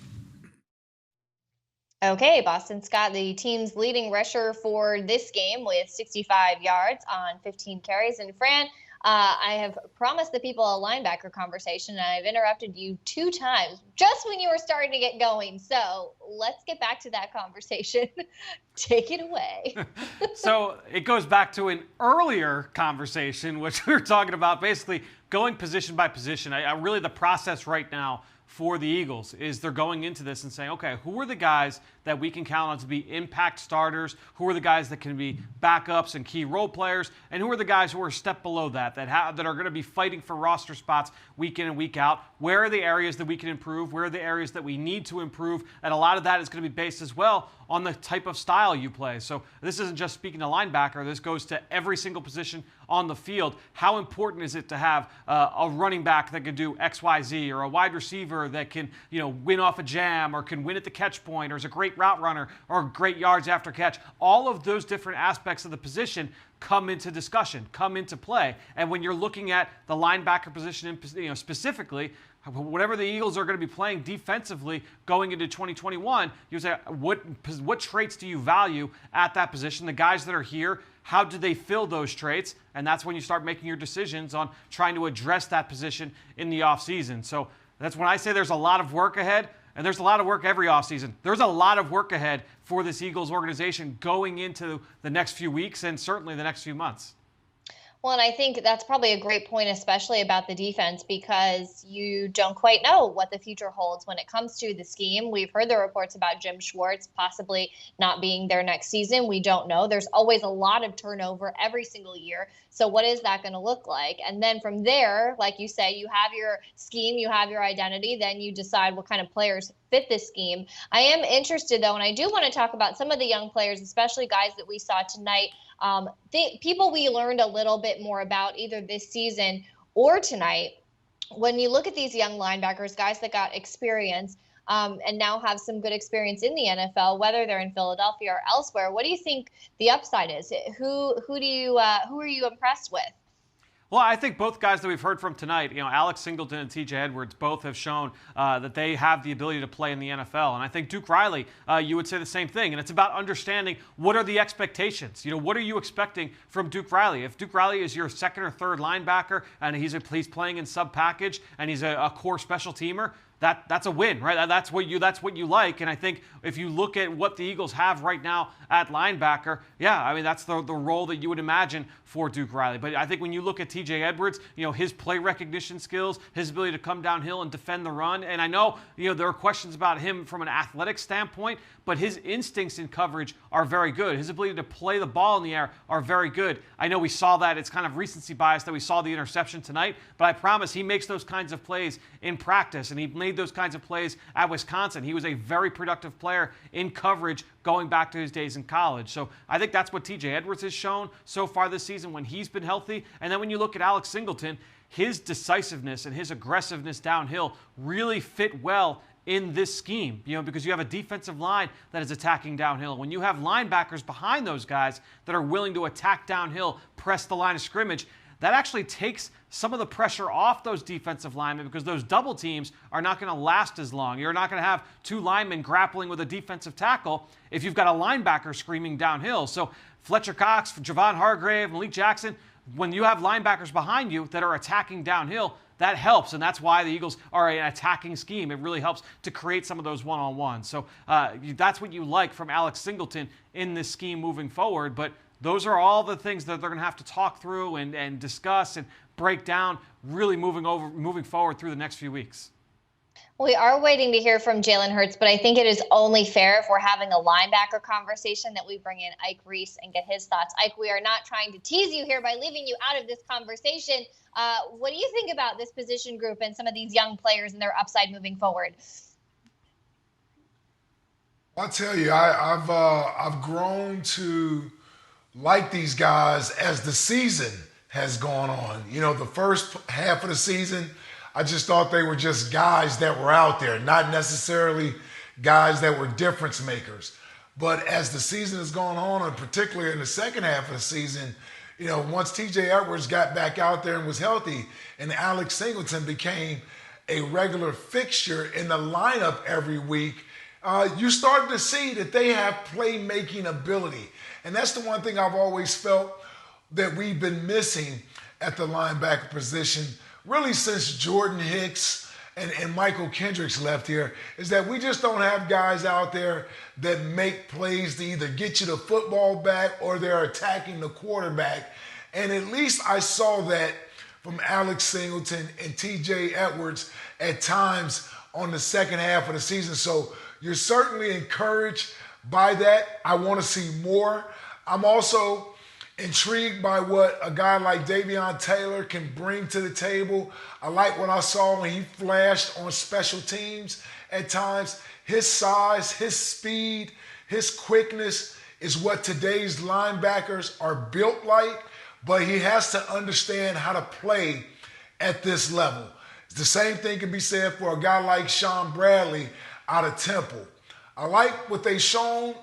Okay, Boston Scott, the team's leading rusher for this game with 65 yards on 15 carries. And Fran, I have promised the people a linebacker conversation, and I've interrupted you 2 times just when you were starting to get going. So let's get back to that conversation. Take it away. So it goes back to an earlier conversation, which we were talking about, basically going position by position. I really, the process right now for the Eagles is they're going into this and saying, okay, who are the guys that we can count on to be impact starters, who are the guys that can be backups and key role players, and who are the guys who are a step below that that are going to be fighting for roster spots week in and week out. Where are the areas that we can improve? Where are the areas that we need to improve? And a lot of that is going to be based as well on the type of style you play. So this isn't just speaking to linebacker. This goes to every single position on the field. How important is it to have a running back that can do X, Y, Z, or a wide receiver that can, win off a jam, or can win at the catch point, or is a great route runner, or great yards after catch? All of those different aspects of the position come into discussion, come into play. And when you're looking at the linebacker position, specifically, whatever the Eagles are going to be playing defensively going into 2021, you say, what traits do you value at that position? The guys that are here, how do they fill those traits? And that's when you start making your decisions on trying to address that position in the offseason. So that's when I say there's a lot of work ahead, and there's a lot of work every offseason. There's a lot of work ahead for this Eagles organization going into the next few weeks and certainly the next few months. Well, and I think that's probably a great point, especially about the defense, because you don't quite know what the future holds when it comes to the scheme. We've heard the reports about Jim Schwartz possibly not being there next season. We don't know. There's always a lot of turnover every single year. So what is that going to look like? And then from there, like you say, you have your scheme, you have your identity, then you decide what kind of players fit this scheme. I am interested, though, and I do want to talk about some of the young players, especially guys that we saw tonight. People we learned a little bit more about either this season or tonight. When you look at these young linebackers, guys that got experience and now have some good experience in the NFL, whether they're in Philadelphia or elsewhere, what do you think the upside is? Who are you impressed with? Well, I think both guys that we've heard from tonight, Alex Singleton and TJ Edwards, both have shown that they have the ability to play in the NFL. And I think Duke Riley, you would say the same thing. And it's about understanding what are the expectations. What are you expecting from Duke Riley? If Duke Riley is your second or third linebacker and he's playing in sub package and he's a core special teamer, that's a win, right? That's what you like. And I think if you look at what the Eagles have right now at linebacker, that's the role that you would imagine for Duke Riley. But I think when you look at TJ Edwards, his play recognition skills, his ability to come downhill and defend the run, and I know, there are questions about him from an athletic standpoint, but his instincts in coverage are very good. His ability to play the ball in the air are very good. I know we saw that. It's kind of recency bias that we saw the interception tonight, but I promise he makes those kinds of plays in practice, and he made those kinds of plays at Wisconsin. He was a very productive player in coverage going back to his days in college. So I think that's what TJ Edwards has shown so far this season when he's been healthy. And then when you look at Alex Singleton, his decisiveness and his aggressiveness downhill really fit well in this scheme, because you have a defensive line that is attacking downhill. When you have linebackers behind those guys that are willing to attack downhill, press the line of scrimmage, that actually takes some of the pressure off those defensive linemen, because those double teams are not going to last as long. You're not going to have two linemen grappling with a defensive tackle if you've got a linebacker screaming downhill. So Fletcher Cox, Javon Hargrave, Malik Jackson, when you have linebackers behind you that are attacking downhill, that helps, and that's why the Eagles are an attacking scheme. It really helps to create some of those one-on-ones. So that's what you like from Alex Singleton in this scheme moving forward. But those are all the things that they're going to have to talk through and discuss and break down, really moving forward through the next few weeks. We are waiting to hear from Jalen Hurts, but I think it is only fair if we're having a linebacker conversation that we bring in Ike Reese and get his thoughts. Ike, we are not trying to tease you here by leaving you out of this conversation. What do you think about this position group and some of these young players and their upside moving forward? I'll tell you, I've grown to like these guys as the season has gone on. The first half of the season, I just thought they were just guys that were out there, not necessarily guys that were difference makers. But as the season has gone on, and particularly in the second half of the season, once TJ Edwards got back out there and was healthy, and Alex Singleton became a regular fixture in the lineup every week, you started to see that they have playmaking ability. And that's the one thing I've always felt that we've been missing at the linebacker position, really since Jordan Hicks and Michael Kendricks left here, is that we just don't have guys out there that make plays to either get you the football back or they're attacking the quarterback. And at least I saw that from Alex Singleton and TJ Edwards at times on the second half of the season. So You're certainly encouraged by that. I want to see more. I'm also intrigued by what a guy like Davion Taylor can bring to the table. I like what I saw when he flashed on special teams at times. His size, his speed, his quickness is what today's linebackers are built like, but he has to understand how to play at this level. The same thing can be said for a guy like Sean Bradley out of Temple. I like what they've shown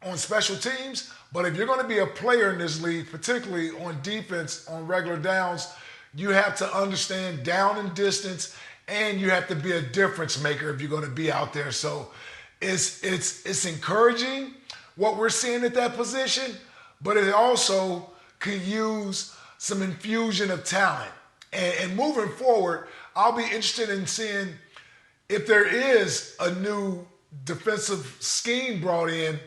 on special teams, but if you're going to be a player in this league, particularly on defense, on regular downs, you have to understand down and distance, and you have to be a difference maker if you're going to be out there. So it's encouraging what we're seeing at that position, but it also could use some infusion of talent. And moving forward, I'll be interested in seeing if there is a new defensive scheme brought in.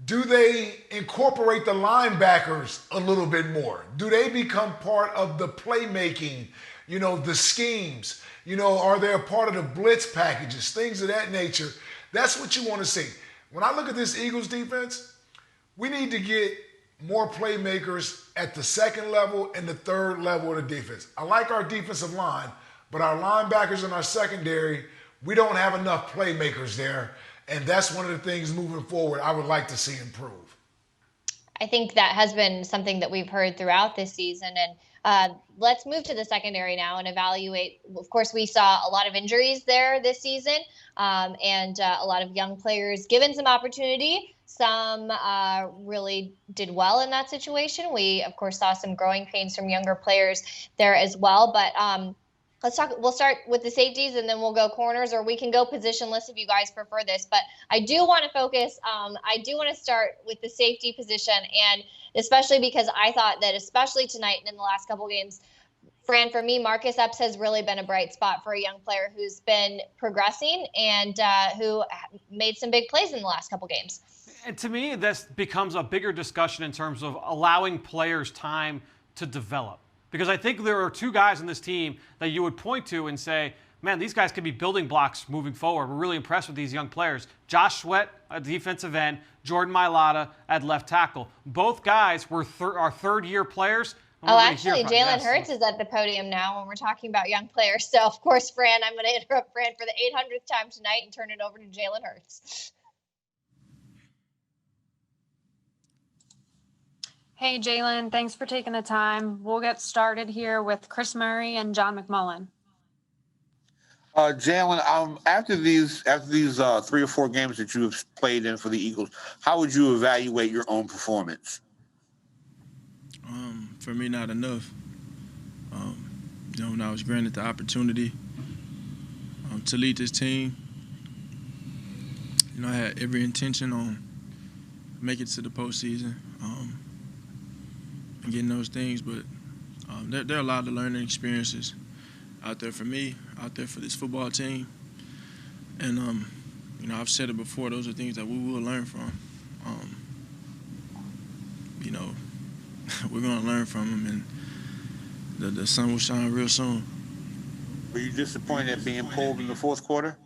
Do they incorporate the linebackers a little bit more? Do they become part of the playmaking, the schemes? Are they a part of the blitz packages, things of that nature? That's what you want to see. When I look at this Eagles defense, we need to get more playmakers at the second level and the third level of the defense. I like our defensive line, but our linebackers and our secondary, we don't have enough playmakers there. And that's one of the things moving forward I would like to see improve. I think that has been something that we've heard throughout this season. And let's move to the secondary now and evaluate. Of course, we saw a lot of injuries there this season, and a lot of young players given some opportunity. Some really did well in that situation. We, of course, saw some growing pains from younger players there as well. But we'll start with the safeties and then we'll go corners, or we can go positionless if you guys prefer this. But I do want to focus, I do want to start with the safety position, and especially because I thought that especially tonight and in the last couple games, Fran, for me, Marcus Epps has really been a bright spot for a young player who's been progressing and who made some big plays in the last couple games. And to me, this becomes a bigger discussion in terms of allowing players time to develop. Because I think there are two guys on this team that you would point to and say, man, these guys could be building blocks moving forward. We're really impressed with these young players. Josh Sweat at defensive end, Jordan Mailata at left tackle. Both guys were our third-year players. Oh, actually, Jalen Hurts is at the podium now when we're talking about young players. So, of course, Fran, I'm going to interrupt Fran for the 800th time tonight and turn it over to Jalen Hurts. Hey, Jalen, thanks for taking the time. We'll get started here with Chris Murray and John McMullen. Jalen, after these 3 or 4 games that you have played in for the Eagles, how would you evaluate your own performance? For me, not enough. When I was granted the opportunity to lead this team, I had every intention on making it to the postseason and getting those things, but there are a lot of learning experiences out there for me, out there for this football team. And, I've said it before, those are things that we will learn from. We're going to learn from them, and the sun will shine real soon. Were you disappointed at being pulled in the fourth quarter?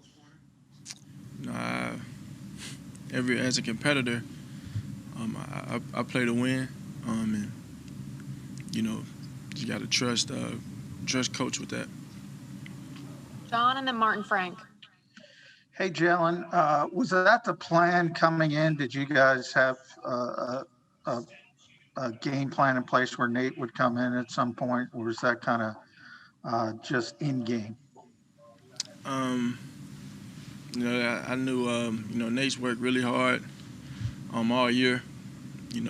As a competitor, I play to win, and you got to trust coach with that. John and then Martin Frank. Hey, Jalen, was that the plan coming in? Did you guys have a game plan in place where Nate would come in at some point, or was that kind of just in game? I knew Nate's worked really hard all year, and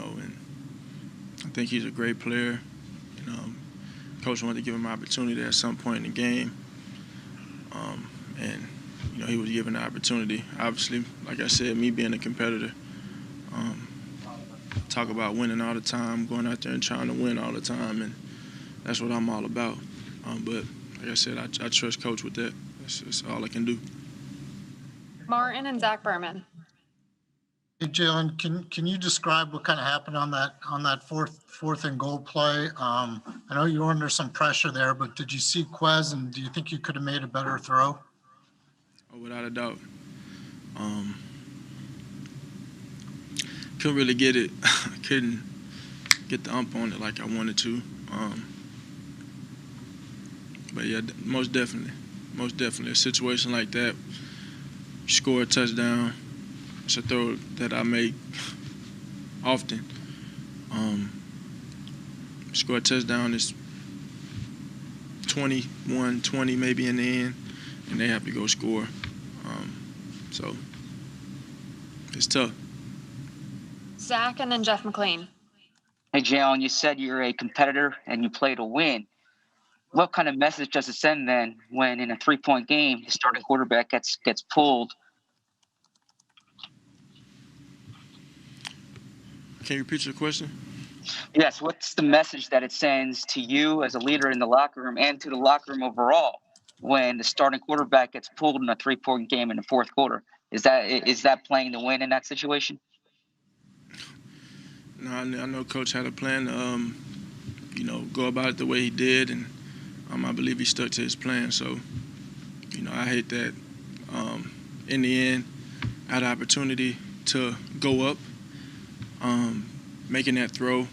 I think he's a great player. Coach wanted to give him an opportunity at some point in the game, and he was given the opportunity. Obviously, like I said, me being a competitor, talk about winning all the time, going out there and trying to win all the time, and that's what I'm all about. But like I said, I trust coach with that. That's all I can do. Martin and Zach Berman. Hey, Jalen, can you describe what kind of happened on that fourth and goal play? I know you were under some pressure there, but did you see Quez, and do you think you could have made a better throw? Oh, without a doubt. Couldn't really get it. Couldn't get the ump on it like I wanted to. But yeah, most definitely. A situation like that, you score a touchdown. It's a throw that I make often. Score a touchdown, it's 21-20 maybe in the end, and they have to go score. So it's tough. Zach and then Jeff McLean. Hey, Jalen, you said you're a competitor and you play to win. What kind of message does it send then when in a 3-point game, the starting quarterback gets pulled? Can you repeat your question? Yes, what's the message that it sends to you as a leader in the locker room and to the locker room overall when the starting quarterback gets pulled in a 3-point game in the fourth quarter? Is that playing to win in that situation? No, I know Coach had a plan to, go about it the way he did, and I believe he stuck to his plan. So, I hate that in the end, I had an opportunity to go up, making that throw,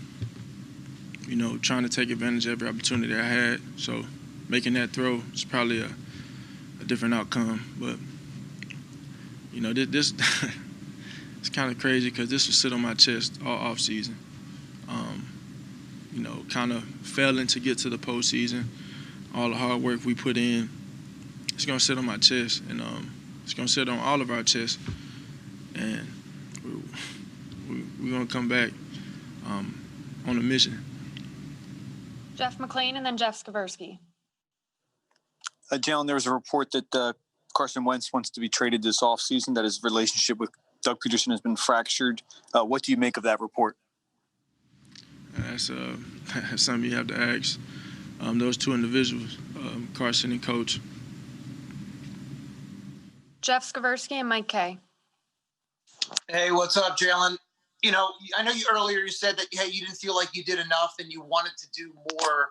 trying to take advantage of every opportunity I had. So making that throw is probably a different outcome. But, this it's kind of crazy because this was sit on my chest all off season. Kind of failing to get to the postseason. All the hard work we put in, it's going to sit on my chest, and it's going to sit on all of our chests. And we're going to come back on a mission. Jeff McLean and then Jeff Skaversky. Jalen, there was a report that Carson Wentz wants to be traded this offseason, that his relationship with Doug Peterson has been fractured. What do you make of that report? That's something you have to ask those two individuals, Carson and Coach. Jeff Skaversky and Mike Kay. Hey, what's up, Jalen? I know earlier you said that, hey, you didn't feel like you did enough and you wanted to do more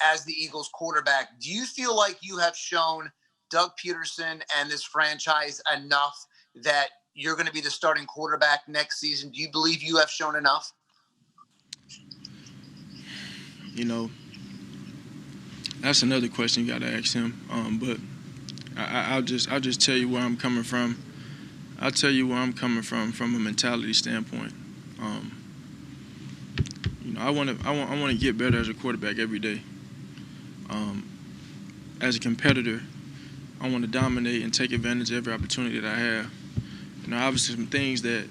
as the Eagles quarterback. Do you feel like you have shown Doug Peterson and this franchise enough that you're going to be the starting quarterback next season? Do you believe you have shown enough? That's another question you got to ask him. But I'll just tell you where I'm coming from. I'll tell you where I'm coming from a mentality standpoint. I want to get better as a quarterback every day. As a competitor, I want to dominate and take advantage of every opportunity that I have. Obviously some things that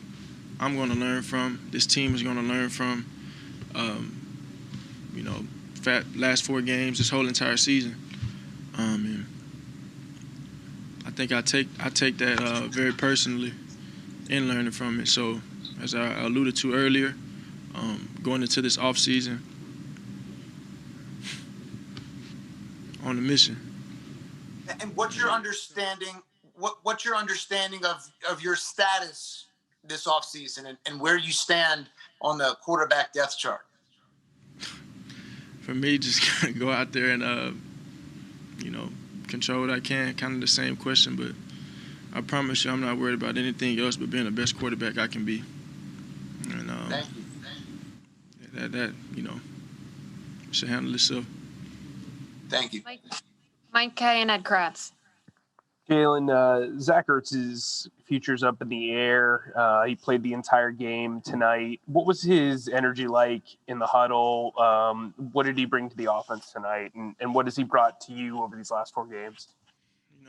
I'm going to learn from, this team is going to learn from. Last 4 games, this whole entire season. And I think I take that very personally in learning from it. So, as I alluded to earlier, going into this off season on a mission. And what's your understanding? What's your understanding of your status this offseason and where you stand on the quarterback depth chart? For me, just go out there and control what I can. Kind of the same question, but I promise you, I'm not worried about anything else but being the best quarterback I can be. And Thank you. that should handle itself. Thank you. Mike Kay and Ed Kratz. Jalen, Zach Ertz's future's up in the air. He played the entire game tonight. What was his energy like in the huddle? What did he bring to the offense tonight? And what has he brought to you over these last 4 games?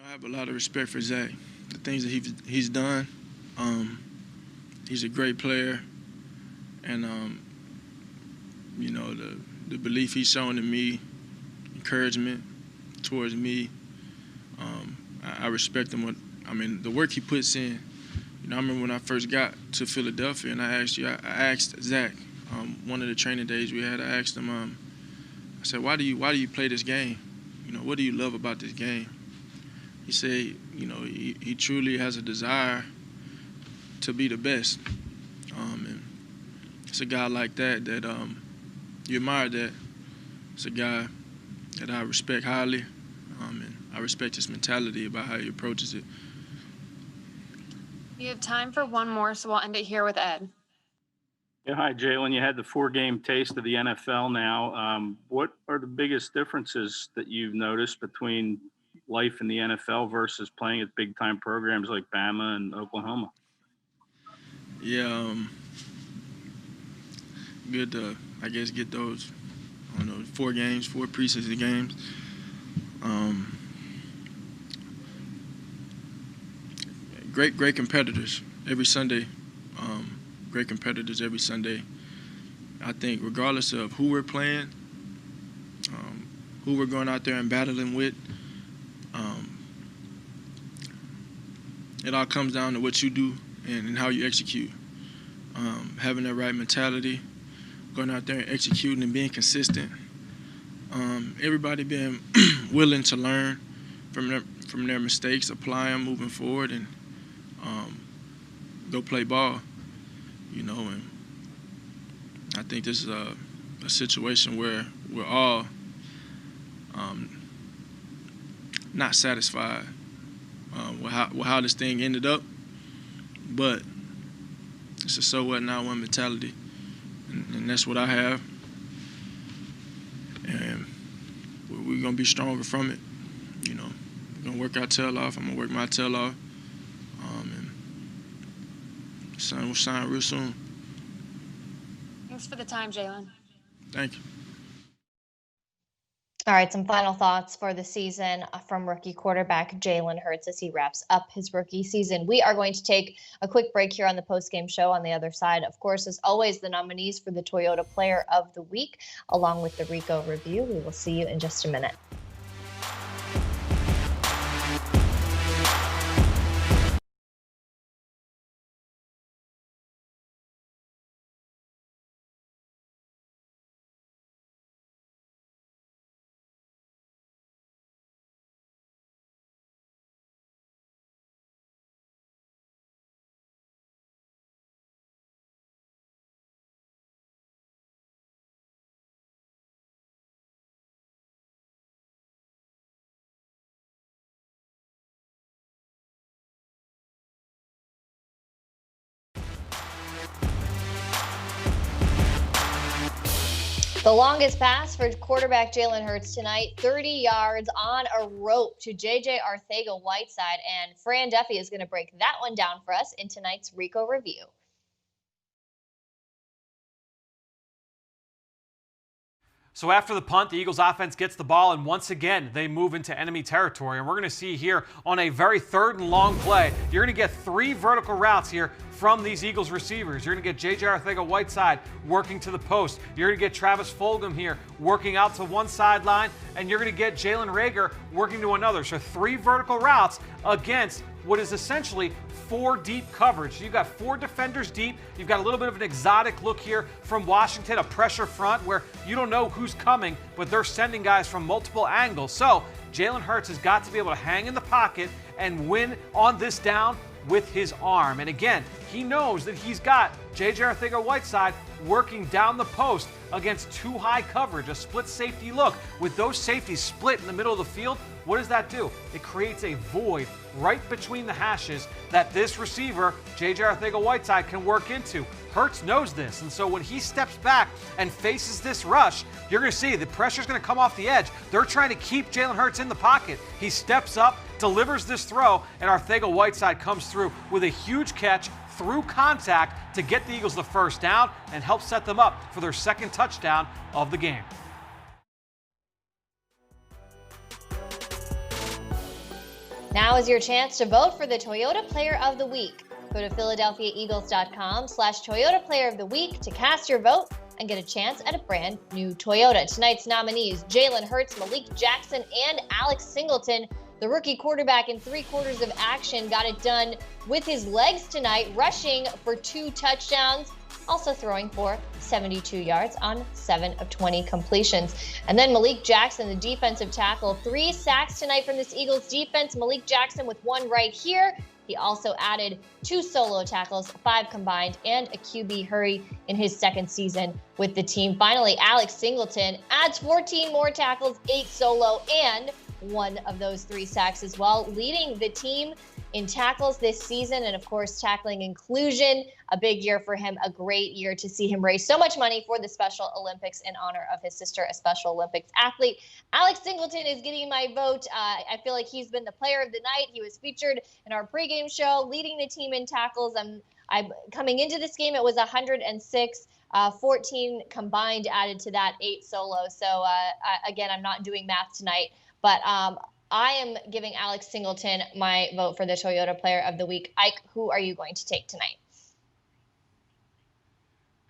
I have a lot of respect for Zach. The things that he's done. He's a great player. And, the belief he's shown in me, encouragement towards me, I respect him. The work he puts in. I remember when I first got to Philadelphia, and I asked Zach, one of the training days we had, I asked him, I said, why do you play this game? What do you love about this game? He said, he truly has a desire to be the best. And it's a guy like that you admire that. It's a guy that I respect highly, and I respect his mentality about how he approaches it. You have time for one more, so we'll end it here with Ed. Yeah, hi, Jalen. You had the 4-game taste of the NFL now. What are the biggest differences that you've noticed between life in the NFL versus playing at big-time programs like Bama and Oklahoma? Yeah, good to, I guess, get those, 4 games, 4 preseason games. Great competitors every Sunday. Great competitors every Sunday. I think regardless of who we're playing, who we're going out there and battling with, it all comes down to what you do and how you execute. Having the right mentality, going out there and executing and being consistent. Everybody being willing to learn from their mistakes, apply them moving forward, and go play ball. And I think this is a situation where we're all not satisfied with how this thing ended up, but it's a so what, not what mentality, and that's what I have, and we're gonna be stronger from it. We're gonna work our tail off. I'm gonna work my tail off, and the sun will shine real soon. Thanks for the time, Jalen. Thank you. All right, some final thoughts for the season from rookie quarterback Jalen Hurts as he wraps up his rookie season. We are going to take a quick break here on the postgame show. On the other side, of course, as always, the nominees for the Toyota Player of the Week, along with the Ricoh review. We will see you in just a minute. The longest pass for quarterback Jalen Hurts tonight, 30 yards on a rope to J.J. Arcega-Whiteside, and Fran Duffy is going to break that one down for us in tonight's Ricoh review. So after the punt, the Eagles offense gets the ball, and once again, they move into enemy territory. And we're going to see here on a very third and long play, you're going to get 3 vertical routes here from these Eagles receivers. You're going to get J.J. Arcega-Whiteside working to the post. You're going to get Travis Fulgham here working out to one sideline, and you're going to get Jalen Reagor working to another. So 3 vertical routes against what is essentially 4 deep coverage. So you've got 4 defenders deep. You've got a little bit of an exotic look here from Washington, a pressure front where you don't know who's coming, but they're sending guys from multiple angles. So Jalen Hurts has got to be able to hang in the pocket and win on this down with his arm. And again, he knows that he's got J.J. Arcega-Whiteside working down the post against 2 high coverage, a split safety look. With those safeties split in the middle of the field, what does that do? It creates a void right between the hashes that this receiver, J.J. Arcega-Whiteside, can work into. Hurts knows this, and so when he steps back and faces this rush, you're going to see the pressure's going to come off the edge. They're trying to keep Jalen Hurts in the pocket. He steps up, delivers this throw, and Arcega-Whiteside comes through with a huge catch through contact to get the Eagles the first down and help set them up for their second touchdown of the game. Now is your chance to vote for the Toyota Player of the Week. Go to PhiladelphiaEagles.com/Toyota Player of the Week to cast your vote and get a chance at a brand new Toyota. Tonight's nominees, Jalen Hurts, Malik Jackson, and Alex Singleton. The rookie quarterback in 3 quarters of action got it done with his legs tonight, rushing for 2 touchdowns, also throwing for 72 yards on 7 of 20 completions. And then Malik Jackson, the defensive tackle, 3 sacks tonight from this Eagles defense. Malik Jackson with 1 right here. He also added 2 solo tackles, 5 combined, and a QB hurry in his second season with the team. Finally, Alex Singleton adds 14 more tackles, 8 solo, and 1 of those 3 sacks as well, leading the team in tackles this season, and of course, tackling inclusion, a big year for him, a great year to see him raise so much money for the Special Olympics in honor of his sister, a Special Olympics athlete. Alex Singleton is getting my vote. I feel like he's been the player of the night. He was featured in our pregame show, leading the team in tackles. I'm coming into this game, it was 106. 14 combined added to that, 8 solo. So again, I'm not doing math tonight, but I am giving Alex Singleton my vote for the Toyota Player of the Week. Ike, who are you going to take tonight?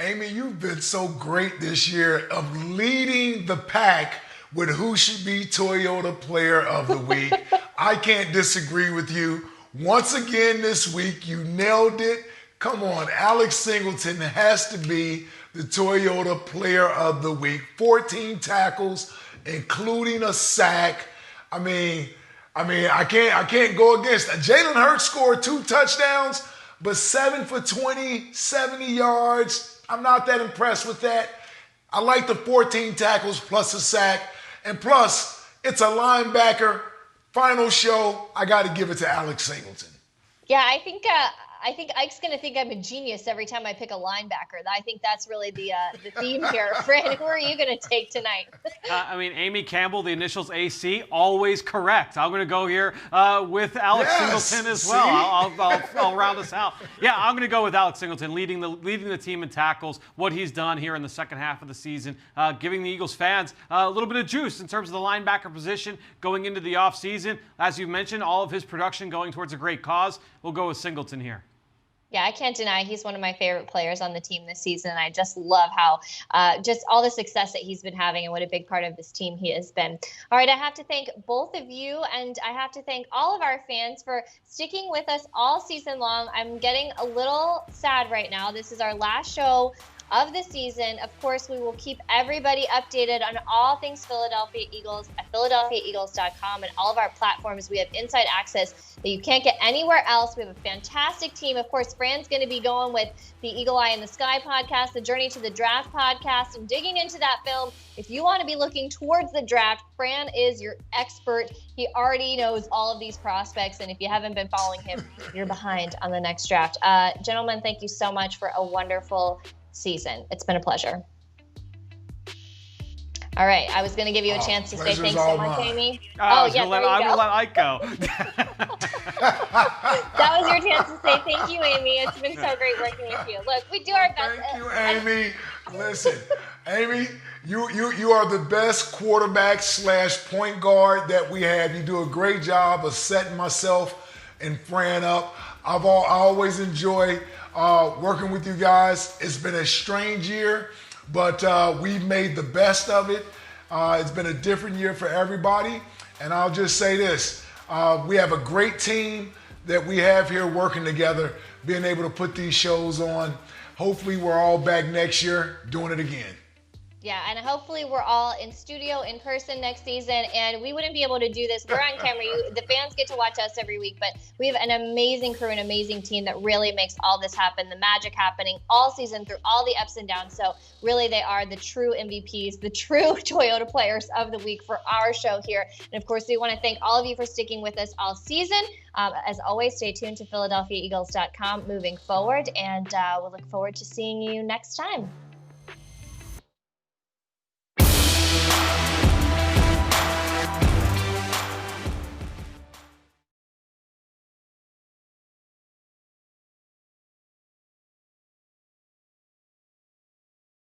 Amy, you've been so great this year of leading the pack with who should be Toyota Player of the Week. I can't disagree with you. Once again this week, you nailed it. Come on, Alex Singleton has to be the Toyota Player of the Week. 14 tackles, including a sack. I mean, I can't go against that. Jalen Hurts scored 2 touchdowns, but 7 for 20, 70 yards. I'm not that impressed with that. I like the 14 tackles plus a sack, and plus it's a linebacker. Final show, I got to give it to Alex Singleton. Yeah, I think Ike's going to think I'm a genius every time I pick a linebacker. I think that's really the theme here. Fran, who are you going to take tonight? Amy Campbell, the initials AC, always correct. I'm going to go here with Alex Singleton as well. I'll round us out. Yeah, I'm going to go with Alex Singleton, leading the team in tackles, what he's done here in the second half of the season, giving the Eagles fans a little bit of juice in terms of the linebacker position going into the offseason. As you mentioned, all of his production going towards a great cause. We'll go with Singleton here. Yeah, I can't deny he's one of my favorite players on the team this season. I just love how just all the success that he's been having and what a big part of this team he has been. All right, I have to thank both of you, and I have to thank all of our fans for sticking with us all season long. I'm getting a little sad right now. This is our last show of the season. Of course, we will keep everybody updated on all things Philadelphia Eagles at PhiladelphiaEagles.com and all of our platforms. We have inside access that you can't get anywhere else. We have a fantastic team. Of course, Fran's going to be going with the Eagle Eye in the Sky podcast, the Journey to the Draft podcast, and digging into that film. If you want to be looking towards the draft, Fran is your expert. He already knows all of these prospects, and if you haven't been following him, you're behind on the next draft. Gentlemen, thank you so much for a wonderful season. It's been a pleasure. All right, I was going to give you a chance to say thanks so much, Amy. I'm going to let Ike go. That was your chance to say thank you, Amy. It's been so great working with you. Look, we do our best. Thank you, Amy. Listen, Amy, you are the best quarterback / point guard that we have. You do a great job of setting myself and Fran up. I always enjoy working with you guys. It's been a strange year, but we've made the best of it. It's been a different year for everybody. And I'll just say this, we have a great team that we have here working together, being able to put these shows on. Hopefully we're all back next year doing it again. Yeah, and hopefully we're all in studio in person next season, and we wouldn't be able to do this. We're on camera. The fans get to watch us every week, but we have an amazing crew, an amazing team that really makes all this happen, the magic happening all season through all the ups and downs. So really they are the true MVPs, the true Toyota Players of the Week for our show here. And of course, we want to thank all of you for sticking with us all season. As always, stay tuned to PhiladelphiaEagles.com moving forward, and we'll look forward to seeing you next time.